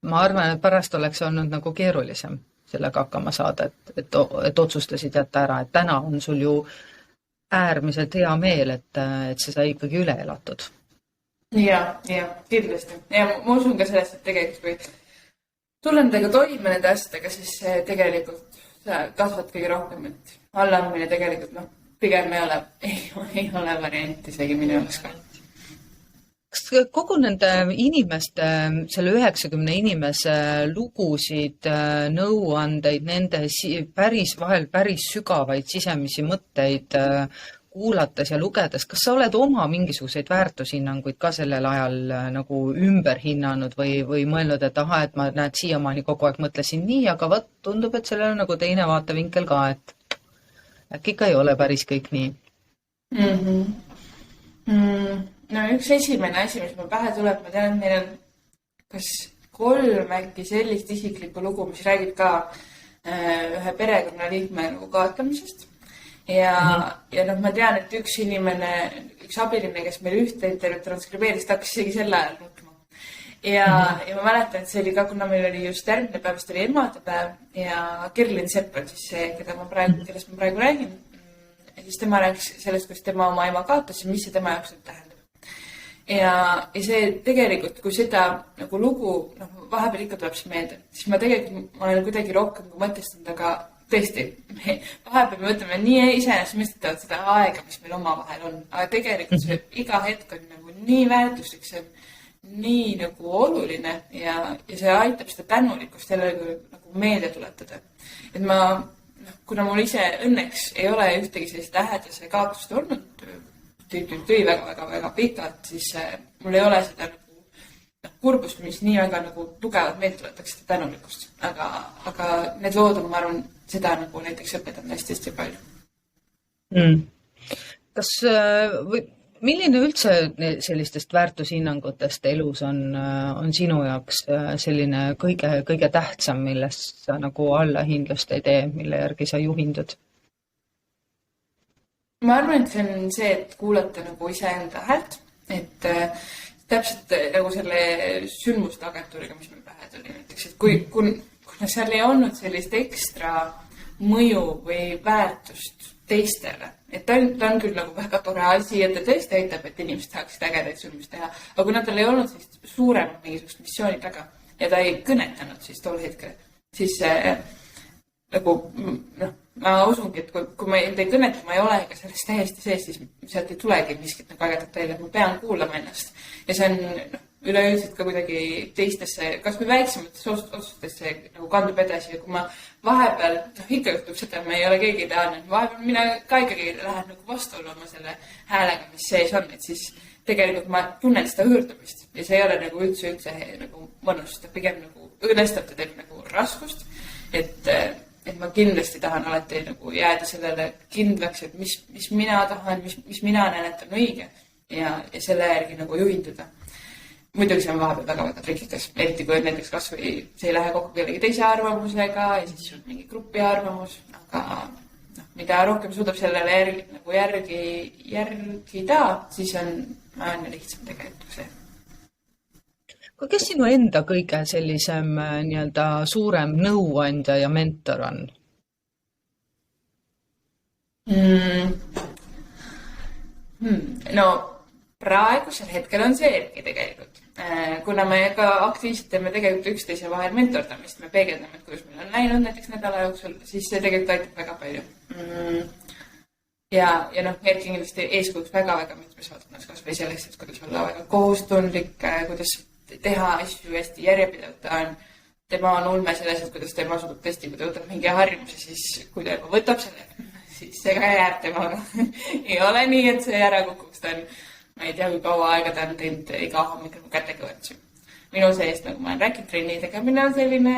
ma arvan, et pärast oleks olnud nagu keerulisem sellega hakkama saada, et otsustasid jätta ära, et täna on sul ju äärmiselt hea meel, et see sai ikkagi üle elatud. Ja, kindlasti. Ja ma usun ka sellest, et tegelikult kui tulen teiega toime nende asjadega, siis tegelikult kasvad kõige rohkem, et allamine tegelikult pigem ei ole variant isegi minu jaoks ka. kas kogu nende inimeste, selle 90 inimese lugusid, nõuandeid, nende vahel päris sügavaid sisemisi mõtteid kuulates ja lugedes, kas sa oled oma mingisuguseid väärtushinnanguid ka sellel ajal nagu ümber hinnanud või mõelnud, et et ma siiamaani kogu aeg mõtlesin nii, aga vot tundub, et sellel on nagu teine vaatevinkel ka, et äkki ikka ei ole päris kõik nii? No üks esimene asi, mis mul pähe tuleb, ma tean, et meil on kas 3 äkki sellist isiklikku lugu, mis räägib ka ühe perekonnaliikme nagu kaotamisest. Ja noh, ma tean, et üks inimene, üks abiline, kes meil ühte intervjuud transkribeeris, ta hakkas isegi sel ajal nutma. Ja ma mäletan, et see oli ka, kuna meil oli just järgmine päev, sest oli emadepäev ja Kerlin Sepp on siis see, kellest ma praegu räägin. Ja siis tema rääkis sellest, kuidas tema oma ema kaotas ja mis see tema jaoks tähendab. Ja see tegelikult, kui seda nagu lugu, vahepeal ikka tuleb see meelde, siis ma olen kuidagi rohkem kui mõtestanud, aga tõesti, vahepeal me võtame nii iseenesestmõistetavalt seda aega, mis meil omavahel on, aga tegelikult see iga hetk on nagu nii väärtuslik, see on nii nagu oluline ja see aitab seda tänulikkust jälle nagu meelde tuletada. Et kuna mul ise õnneks ei ole ühtegi sellist lähedase kaotust olnud, tõi väga pikalt, siis mul ei ole seda nagu kurbust, mis nii väga nagu tugevalt meelt tuletaks seda tänulikkust. Aga need lood on, ma arvan, seda nagu näiteks õpetanud hästi palju. Kas milline üldse sellistest väärtushinnangutest elus on sinu jaoks selline kõige tähtsam, millest sa nagu allahindlust ei tee, mille järgi sa juhindud? Ma arvan, et see on see, et kuulata nagu iseenda häält, et täpselt nagu selle sündmuste agentuuriga, mis meil pähe tuli näiteks, et kuna seal ei olnud sellist ekstra mõju või väärtust teistele, et ta on küll nagu väga tore asi, et ta tõesti aitab, et inimesed tahaksid ägedaid sündmusi teha, aga kuna tal ei olnud sellist suuremat mingisugust missiooni taga ja ta ei kõnetanud siis tol hetkel, siis nagu ma usungi, et kui ma ei kõneta, ma ei ole ka sellest täiesti sees, siis sealt ei tulegi miskit nagu ägedat teile, et ma pean kuulama ennast. Ja see on üleüldiselt ka kuidagi teistesse, kas või väiksemates otsustesse nagu kandub edasi ja kui ma vahepeal, ikka juhtub seda, ma ei ole keegi ideaalne, vahepeal mina ka ikkagi lähen nagu vastuolu oma selle häälega, mis sees on, et siis tegelikult ma tunnen seda hõõrdumist ja see ei ole nagu üldse nagu mõnus, ta pigem nagu õõnestab, ta teeb nagu raskust, et ma kindlasti tahan alati nagu jääda sellele kindlaks, et mis mina tahan, mis mina näen, et on õige ja selle järgi nagu juhinduda. Muidugi see on vahepeal väga trikikas, eriti kui näiteks kas või see ei lähe kokku kellegi teise arvamusega ja siis on mingi grupi arvamus, aga mida rohkem suudab sellele järgida, siis on aina lihtsam tegelikult see. Kes sinu enda kõige sellisem nii-öelda suurem nõuandja ja mentor on? No praegusel hetkel on see Erki tegelikult. Kuna me ka aktiivselt teeme tegelikult üksteise vahel mentordamist, me peegeldame, et kuidas meil on läinud näiteks nädala jooksul, siis see tegelikult aitab väga palju. Ja Erki kindlasti eeskujuks väga mitmes valdkonnas, kas või sellest, et kuidas olla väga kohustundlik, kuidas teha asju hästi järjepidevalt, tema on ulme selles, et kuidas tema asub tõesti, kui ta võtab mingi harjumuse, siis kui ta juba võtab selle, siis see ka jääb temaga. Ei ole nii, et see ära kukuks, ta on, ma ei tea, kui kaua aega ta on teinud iga hommikul kätega võrdsu. Minu seest, nagu ma olen rääkinud, trenni tegemine on selline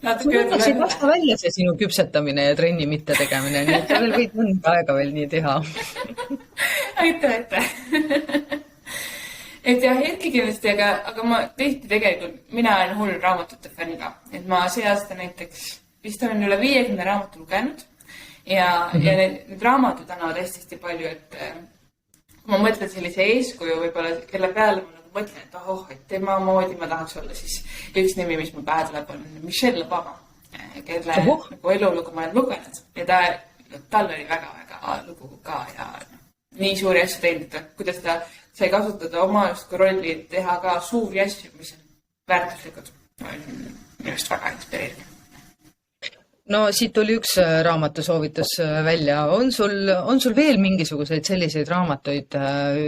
Kuidas ei vasta välja see sinu küpsetamine ja trenni mitte tegemine, nii et sa veel võid mõnda aega veel nii teha. Aitäh. Et jah, Erki kindlasti, aga ma tihti tegelikult, mina olen hull raamatute fänn ka, et ma see aasta näiteks vist olen üle 50 raamatu lugenud ja need raamatud annavad hästi palju, et kui ma mõtlen sellise eeskuju võib-olla, kelle peale ma nagu mõtlen, et et tema moodi ma tahaks olla, siis üks nimi, mis mul pähe tuleb, on Michelle Obama, kelle nagu elulugu ma olen lugenud ja tal oli väga lugu ka ja nii suuri asju teinud, et kuidas ta sai kasutada oma justkui rolli teha ka suuri asju, mis on väärtuslikud. Minu just väga inspireeriv. no siit tuli üks raamatusoovitus välja. On sul veel mingisuguseid selliseid raamatuid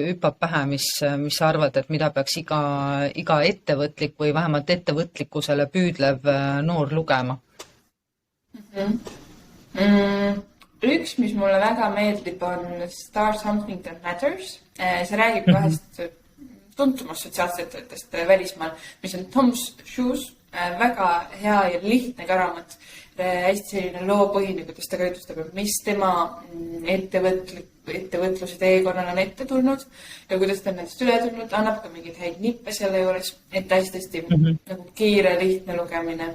hüppab pähe, mis sa arvad, et mida peaks iga ettevõtlik või vähemalt ettevõtlikkusele püüdlev noor lugema? Üks, mis mulle väga meeldib, on Start Something That Matters. See räägib kahest tuntumast sotsiaalsettevõttest välismaal, mis on Tom's Shoes. Väga hea ja lihtne ka raamat. Hästi selline loopõhine, kuidas ta ka ütlustab, mis tema ettevõtluse teekonnal on ette tulnud ja kuidas ta on nendest üle tulnud, annab ka mingeid häid nippe selle juures, et hästi nagu kiire, lihtne lugemine.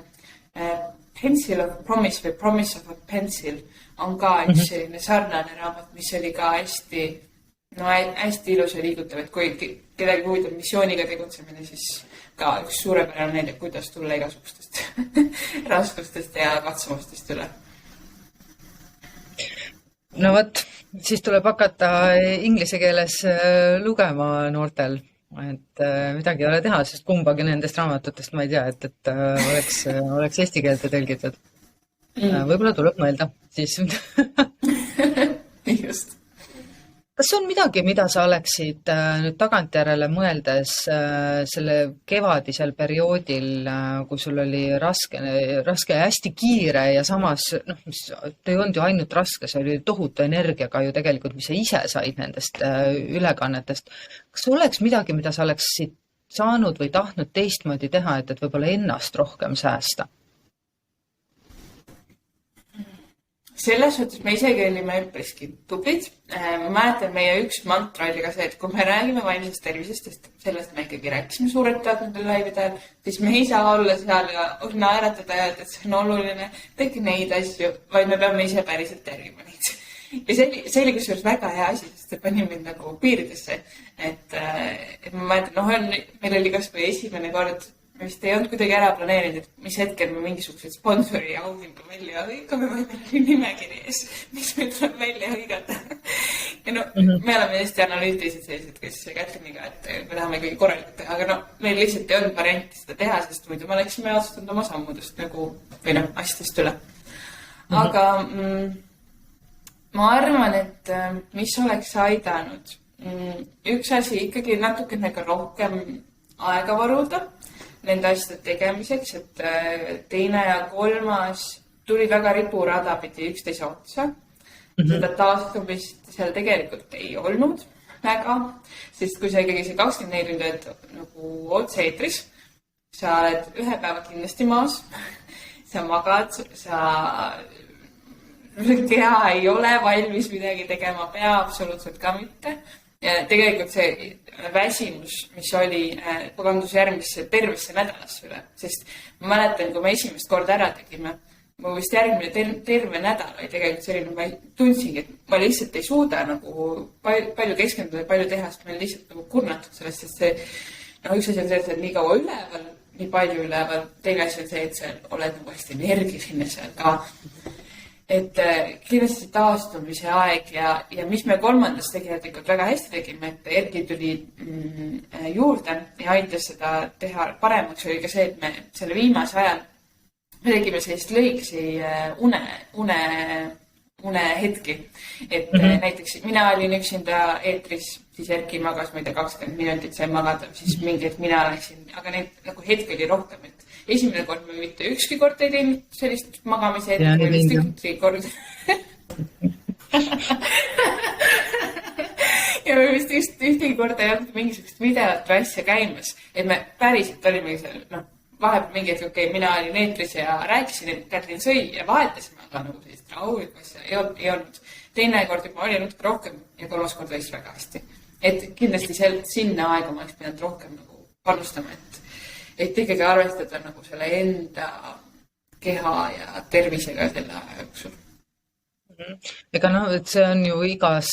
Pencil of Promise või Promise of a Pencil on ka üks selline sarnane raamat, mis oli ka hästi ilus ja liigutav, et kui kedagi huvitab missiooniga tegutsemine, siis ka üks suurepärane näide, kuidas tulla igasugustest raskustest ja katsumustest üle. No võt, siis tuleb hakata inglise keeles lugema noortel, et midagi ei ole teha, sest kumbagi nendest raamatutest ma ei tea, et oleks eesti keelde tõlgitud. Võib-olla tuleb mõelda siis. Just. Kas on midagi, mida sa oleksid nüüd tagantjärele mõeldes selle kevadisel perioodil, kui sul oli raske ja hästi kiire ja samas, ta ei olnud ju ainult raske, see oli tohutu energiaga ju tegelikult, mis sa ise said nendest ülekannetest. Kas oleks midagi, mida sa oleksid saanud või tahtnud teistmoodi teha, et võib-olla ennast rohkem säästa? Selles suhtes me isegi olime üpriski tublid. Ma mäletan, meie üks mantra oli ka see, et kui me räägime vaimsest tervisest, sest sellest me ikkagi rääkisime suurelt nendel laividel, siis me ei saa olla seal ja naeratada ja et see on oluline, tegi neid asju, vaid me peame ise päriselt järgima neid. Ja see oli kusjuures väga hea asi, sest see pani mind nagu piiridesse. Et ma mäletan, meil oli kas või esimene kord, me vist ei olnud kuidagi ära planeerinud, et mis hetkel me mingisugused sponsori auhingu välja hõigame, või meil oli nimekiri ees, mis meil tuleb välja hõigata. Ja me oleme hästi analüütilised sellised, kes Kätliniga, et me tahame ikkagi korralikult teha, aga meil lihtsalt ei olnud varianti seda teha, sest muidu me oleksime otsustanud oma sammudest või asjadest üle. Aga ma arvan, et mis oleks aidanud, üks asi ikkagi natukene ka rohkem aega varuda nende asjade tegemiseks, et teine ja kolmas tuli väga riburada pidi üksteise otsa. Seda taastumist seal tegelikult ei olnud väga, sest kui sa ikkagi see 24 tundi nagu otse-eetris, sa oled ühe päeva kindlasti maas, sa magad, keha ei ole valmis midagi tegema, pea absoluutselt ka mitte. Ja tegelikult see väsimus, mis oli, kandus järgmisse tervesse nädalasse üle, sest ma mäletan, kui me esimest korda ära tegime, ma vist järgmine terve nädal oli tegelikult selline, ma tundsingi, et ma lihtsalt ei suuda nagu palju keskenduda ja palju teha, sest meil lihtsalt nagu kurnatud sellest, sest see, üks asi on see, et sa oled nii kaua üleval, nii palju üleval, teine asi on see, et sa oled nagu hästi energiline seal ka. Et kindlasti taastumise aeg ja mis me kolmandas tegelikult väga hästi tegime, et Erki tuli juurde ja aitas seda teha paremaks, oli ka see, et me selle viimase ajal me tegime sellist lõigsi une hetki. Et näiteks mina olin üksinda eetris, siis Erki magas, ma ei tea, 20 minutit sai magada, siis mingi hetk mina läksin, aga neid nagu hetki oli rohkem, et esimene kord me mitte ükski kord ei teinud sellist magamise hetki, või vist ükski kord. Ja me vist ühtegi korda ei olnud mingisugust videot või asja käimas, et me päriselt olimegi seal, vahepeal mingi hetk, mina olin eetris ja rääkisin, et Kätlin sõi ja vahetasime, aga nagu sellist rahulikku asja ei olnud. Teine kord juba oli natuke rohkem ja kolmas kord võis väga hästi. Et kindlasti sinna aega ma oleks pidanud rohkem nagu panustama, et ikkagi arvestada nagu selle enda keha ja tervisega selle aja jooksul. Ega et see on ju igas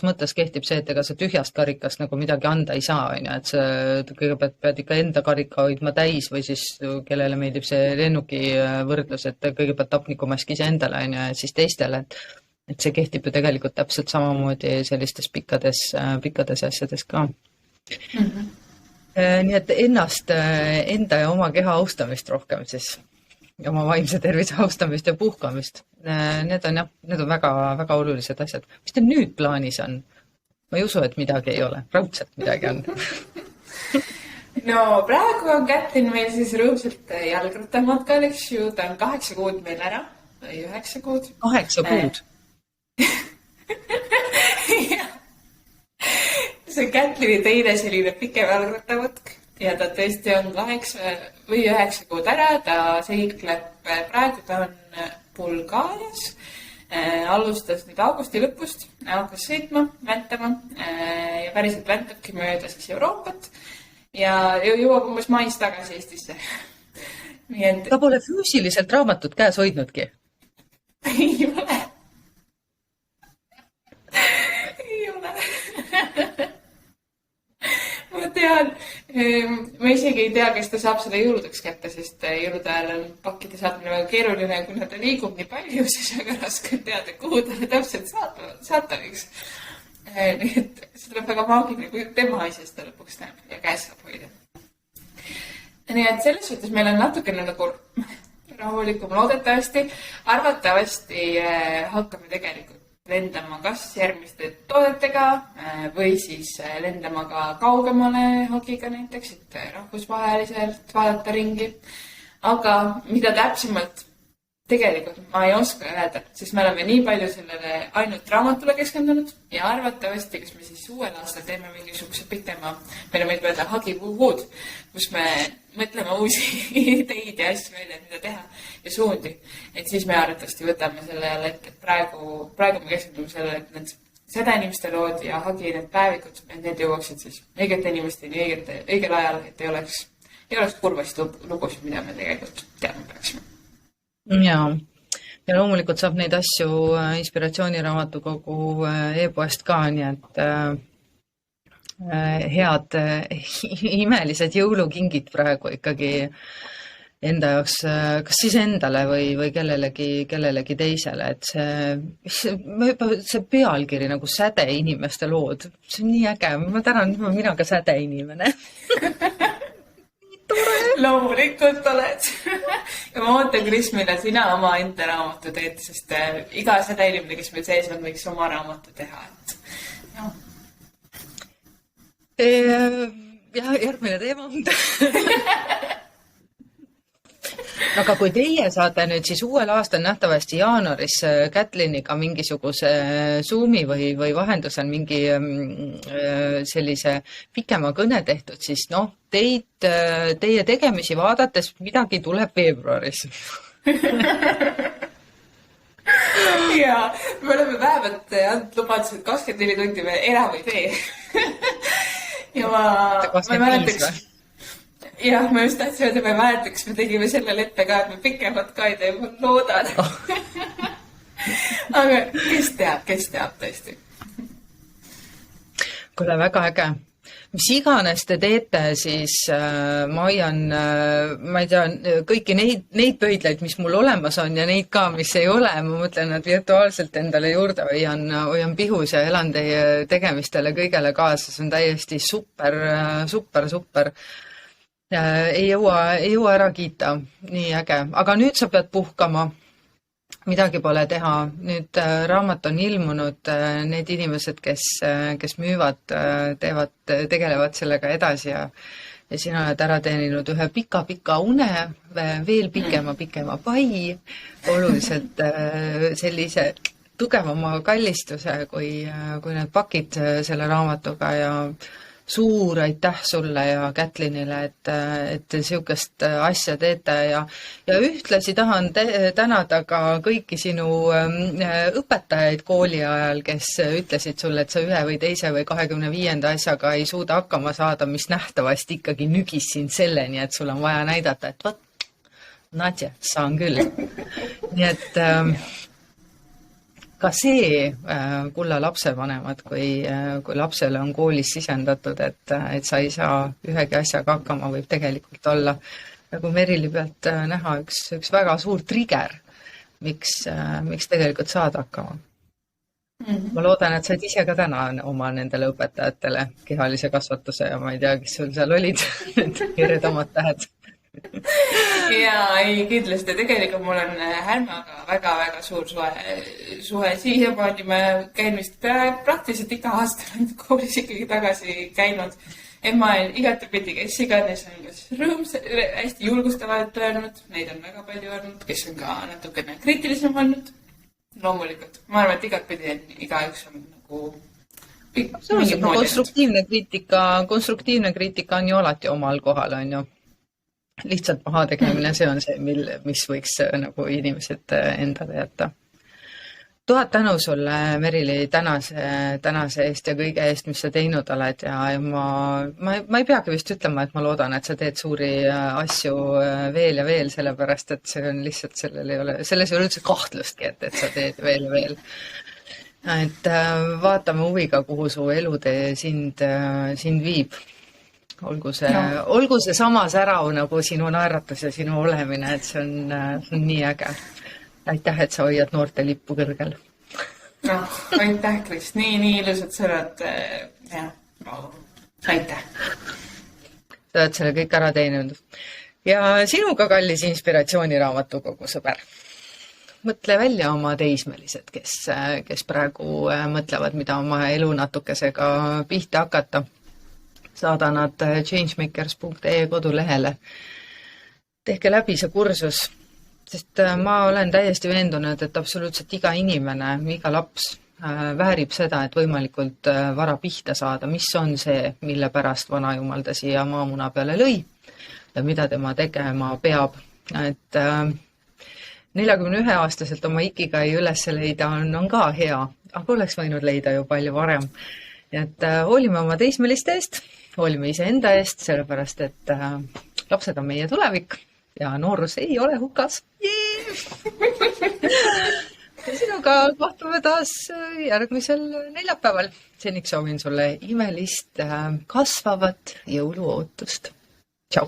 mõttes kehtib see, et ega sa tühjast karikast nagu midagi anda ei saa, et sa kõigepealt pead ikka enda karika hoidma täis või siis kellele meeldib see lennuki võrdlus, et kõigepealt hapnikumaskis endale ja siis teistele, et see kehtib ju tegelikult täpselt samamoodi sellistes pikkades asjades ka. Nii et enda ja oma keha austamist rohkem siis. oma vaimse tervise austamist ja puhkamist. Need on väga, väga olulised asjad. Mis teil nüüd plaanis on? Ma ei usu, et midagi ei ole. Raudselt midagi on. No praegu on Kätlin meil siis rõõmsalt jalgrattamatkal, eks ju, ta on 8 kuud meil ära või 9 kuud. 8 kuud? See on Kätlini teine selline pikem jalgrattamatk ja ta tõesti on 8 või 9 kuud ära, ta seikleb, praegu ta on Bulgaarias, alustas nüüd augusti lõpust, hakkas sõitma, väntama ja päriselt väntabki mööda siis Euroopat ja jõuab umbes mais tagasi Eestisse. Nii et... Ta pole füüsiliselt raamatut käes hoidnudki? Ei ole. Ei ole. Ma tean, ma isegi ei tea, kes ta saab selle jõuludeks kätte, sest jõulude ajal on pakkide saatmine väga keeruline, kuna ta liigub nii palju, siis väga raske teada, kuhu talle täpselt saata võiks. Nii et see tuleb väga maagiline, kui tema ise seda lõpuks näeb ja käes saab hoida. Nii et selles suhtes meil on natukene nagu rahulikum loodetavasti. Arvatavasti hakkame tegelikult lendama kas järgmiste toodetega või siis lendama ka kaugemale hagiga näiteks, et rahvusvaheliselt vaadata ringi. Aga mida täpsemalt tegelikult ma ei oska öelda, sest me oleme nii palju sellele ainult raamatule keskendunud ja arvatavasti, kas me siis uuel aastal teeme mingisuguse pikema, meil on meil öelda hagipuud, kus me mõtleme uusi ideid ja asju välja, mida teha ja suundi. Et siis me arvatavasti võtame selle jälle ette, et praegu me keskendume sellele, et need sädainimeste lood ja hagi need päevikud, et need jõuaksid siis õigete inimesteni õigel ajal, et ei oleks kurvast lugusid, mida me tegelikult teadma peaksime. Ja loomulikult saab neid asju Inspiratsiooniraamatukogu e-poest ka, nii et head imelised jõulukingid praegu ikkagi enda jaoks, kas siis endale või kellelegi teisele, et see pealkiri nagu sädeinimeste lood, see on nii äge, ma tänan, mina ka sädeinimene. Loomulikult oled. Ja ma ootan, Kris, millal sina oma enda raamatu teed, sest iga seda inimene, kes meil sees on, võiks oma raamatu teha. Ja järgmine teema. Aga kui teie saate nüüd siis uuel aastal nähtavasti jaanuaris Kätliniga mingisuguse Zoomi või vahendusel mingi sellise pikema kõne tehtud, siis teie tegemisi vaadates midagi tuleb veebruaris. Ja me oleme vähemalt andnud lubadused 24 tundi me enam ei tee. Ja ma mäletaks... Jah, ma just tahtsin öelda, ma ei mäletaks, me tegime selle leppe ka, et me pikemat ka ei tee, ma loodan. Aga kes teab tõesti. Kuule, väga äge. Mis iganes te teete, siis ma hoian, ma ei tea, kõiki neid pöidleid, mis mul olemas on ja neid ka, mis ei ole, ma mõtlen, et virtuaalselt endale juurde hoian pihus ja elan teie tegemistele kõigele kaasa, see on täiesti super. Ei jõua ära kiita, nii äge. Aga nüüd sa pead puhkama, midagi pole teha. Nüüd raamat on ilmunud, need inimesed, kes müüvad, tegelevad sellega edasi ja sina oled ära teeninud ühe pika une, veel pikema pai, oluliselt sellise tugevama kallistuse kui need pakid selle raamatuga ja suur aitäh sulle ja Kätlinile, et siukest asja teete ja ühtlasi tahan tänada ka kõiki sinu õpetajaid kooli ajal, kes ütlesid sulle, et sa ühe või teise või 25. asjaga ei suuda hakkama saada, mis nähtavasti ikkagi nügis sind selleni, et sul on vaja näidata, et võt, Nadja, saan küll. Nii et ka see, kulla lapsevanemad, kui lapsele on koolis sisendatud, et sa ei saa ühegi asjaga hakkama, võib tegelikult olla nagu Merili pealt näha üks väga suur trigger, miks tegelikult saad hakkama. Ma loodan, et said ise ka täna oma nendele õpetajatele kehalise kasvatuse ja ma ei tea, kes sul seal olid, need eredamad tähed. ja ei, kindlasti, tegelikult mul on Härmaga väga-väga suur suhe siiamaani, ma käin vist praktiliselt iga aasta koolis ikkagi tagasi käinud. Ema on igatepidi, kes iganes on kas rõõms, hästi julgustavalt öelnud, neid on väga palju olnud, kes on ka natukene kriitilisem olnud. Loomulikult, ma arvan, et igatpidi on igaüks on nagu konstruktiivne kriitika on ju alati omal kohal, on ju. Lihtsalt maha tegemine, see on see, mis võiks nagu inimesed endale jätta. 1000 tänu sulle, Merili, tänase eest ja kõige eest, mis sa teinud oled ja ma ei peagi vist ütlema, et ma loodan, et sa teed suuri asju veel ja veel, sellepärast, et see on lihtsalt, selles ei ole üldse kahtlustki, et sa teed veel ja veel. Et vaatame huviga, kuhu su elutee sind viib. Olgu see sama särav nagu sinu naeratus ja sinu olemine, et see on nii äge. Aitäh, et sa hoiad noorte lippu kõrgel. Aitäh, Kris. Nii ilusad sõnad. Aitäh. Sa oled selle kõik ära teinud. Ja sinuga, kallis inspiratsiooniraamatukogu sõber. Mõtle välja oma teismelised, kes praegu mõtlevad, mida oma elu natukesega pihta hakata. Saada nad changemakers.ee kodulehele. Tehke läbi see kursus, sest ma olen täiesti veendunud, et absoluutselt iga inimene, iga laps väärib seda, et võimalikult vara pihta saada, mis on see, mille pärast vanajumal ta siia maamuna peale lõi ja mida tema tegema peab. Et 41-aastaselt oma ikigai üles leida on ka hea, aga oleks võinud leida ju palju varem. Et hoolime oma teismeliste eest, hoolime iseenda eest, sellepärast, et lapsed on meie tulevik ja noorus ei ole hukas. Ja sinuga kohtume taas järgmisel neljapäeval. Seniks soovin sulle imelist kasvavat jõuluootust. Tšau!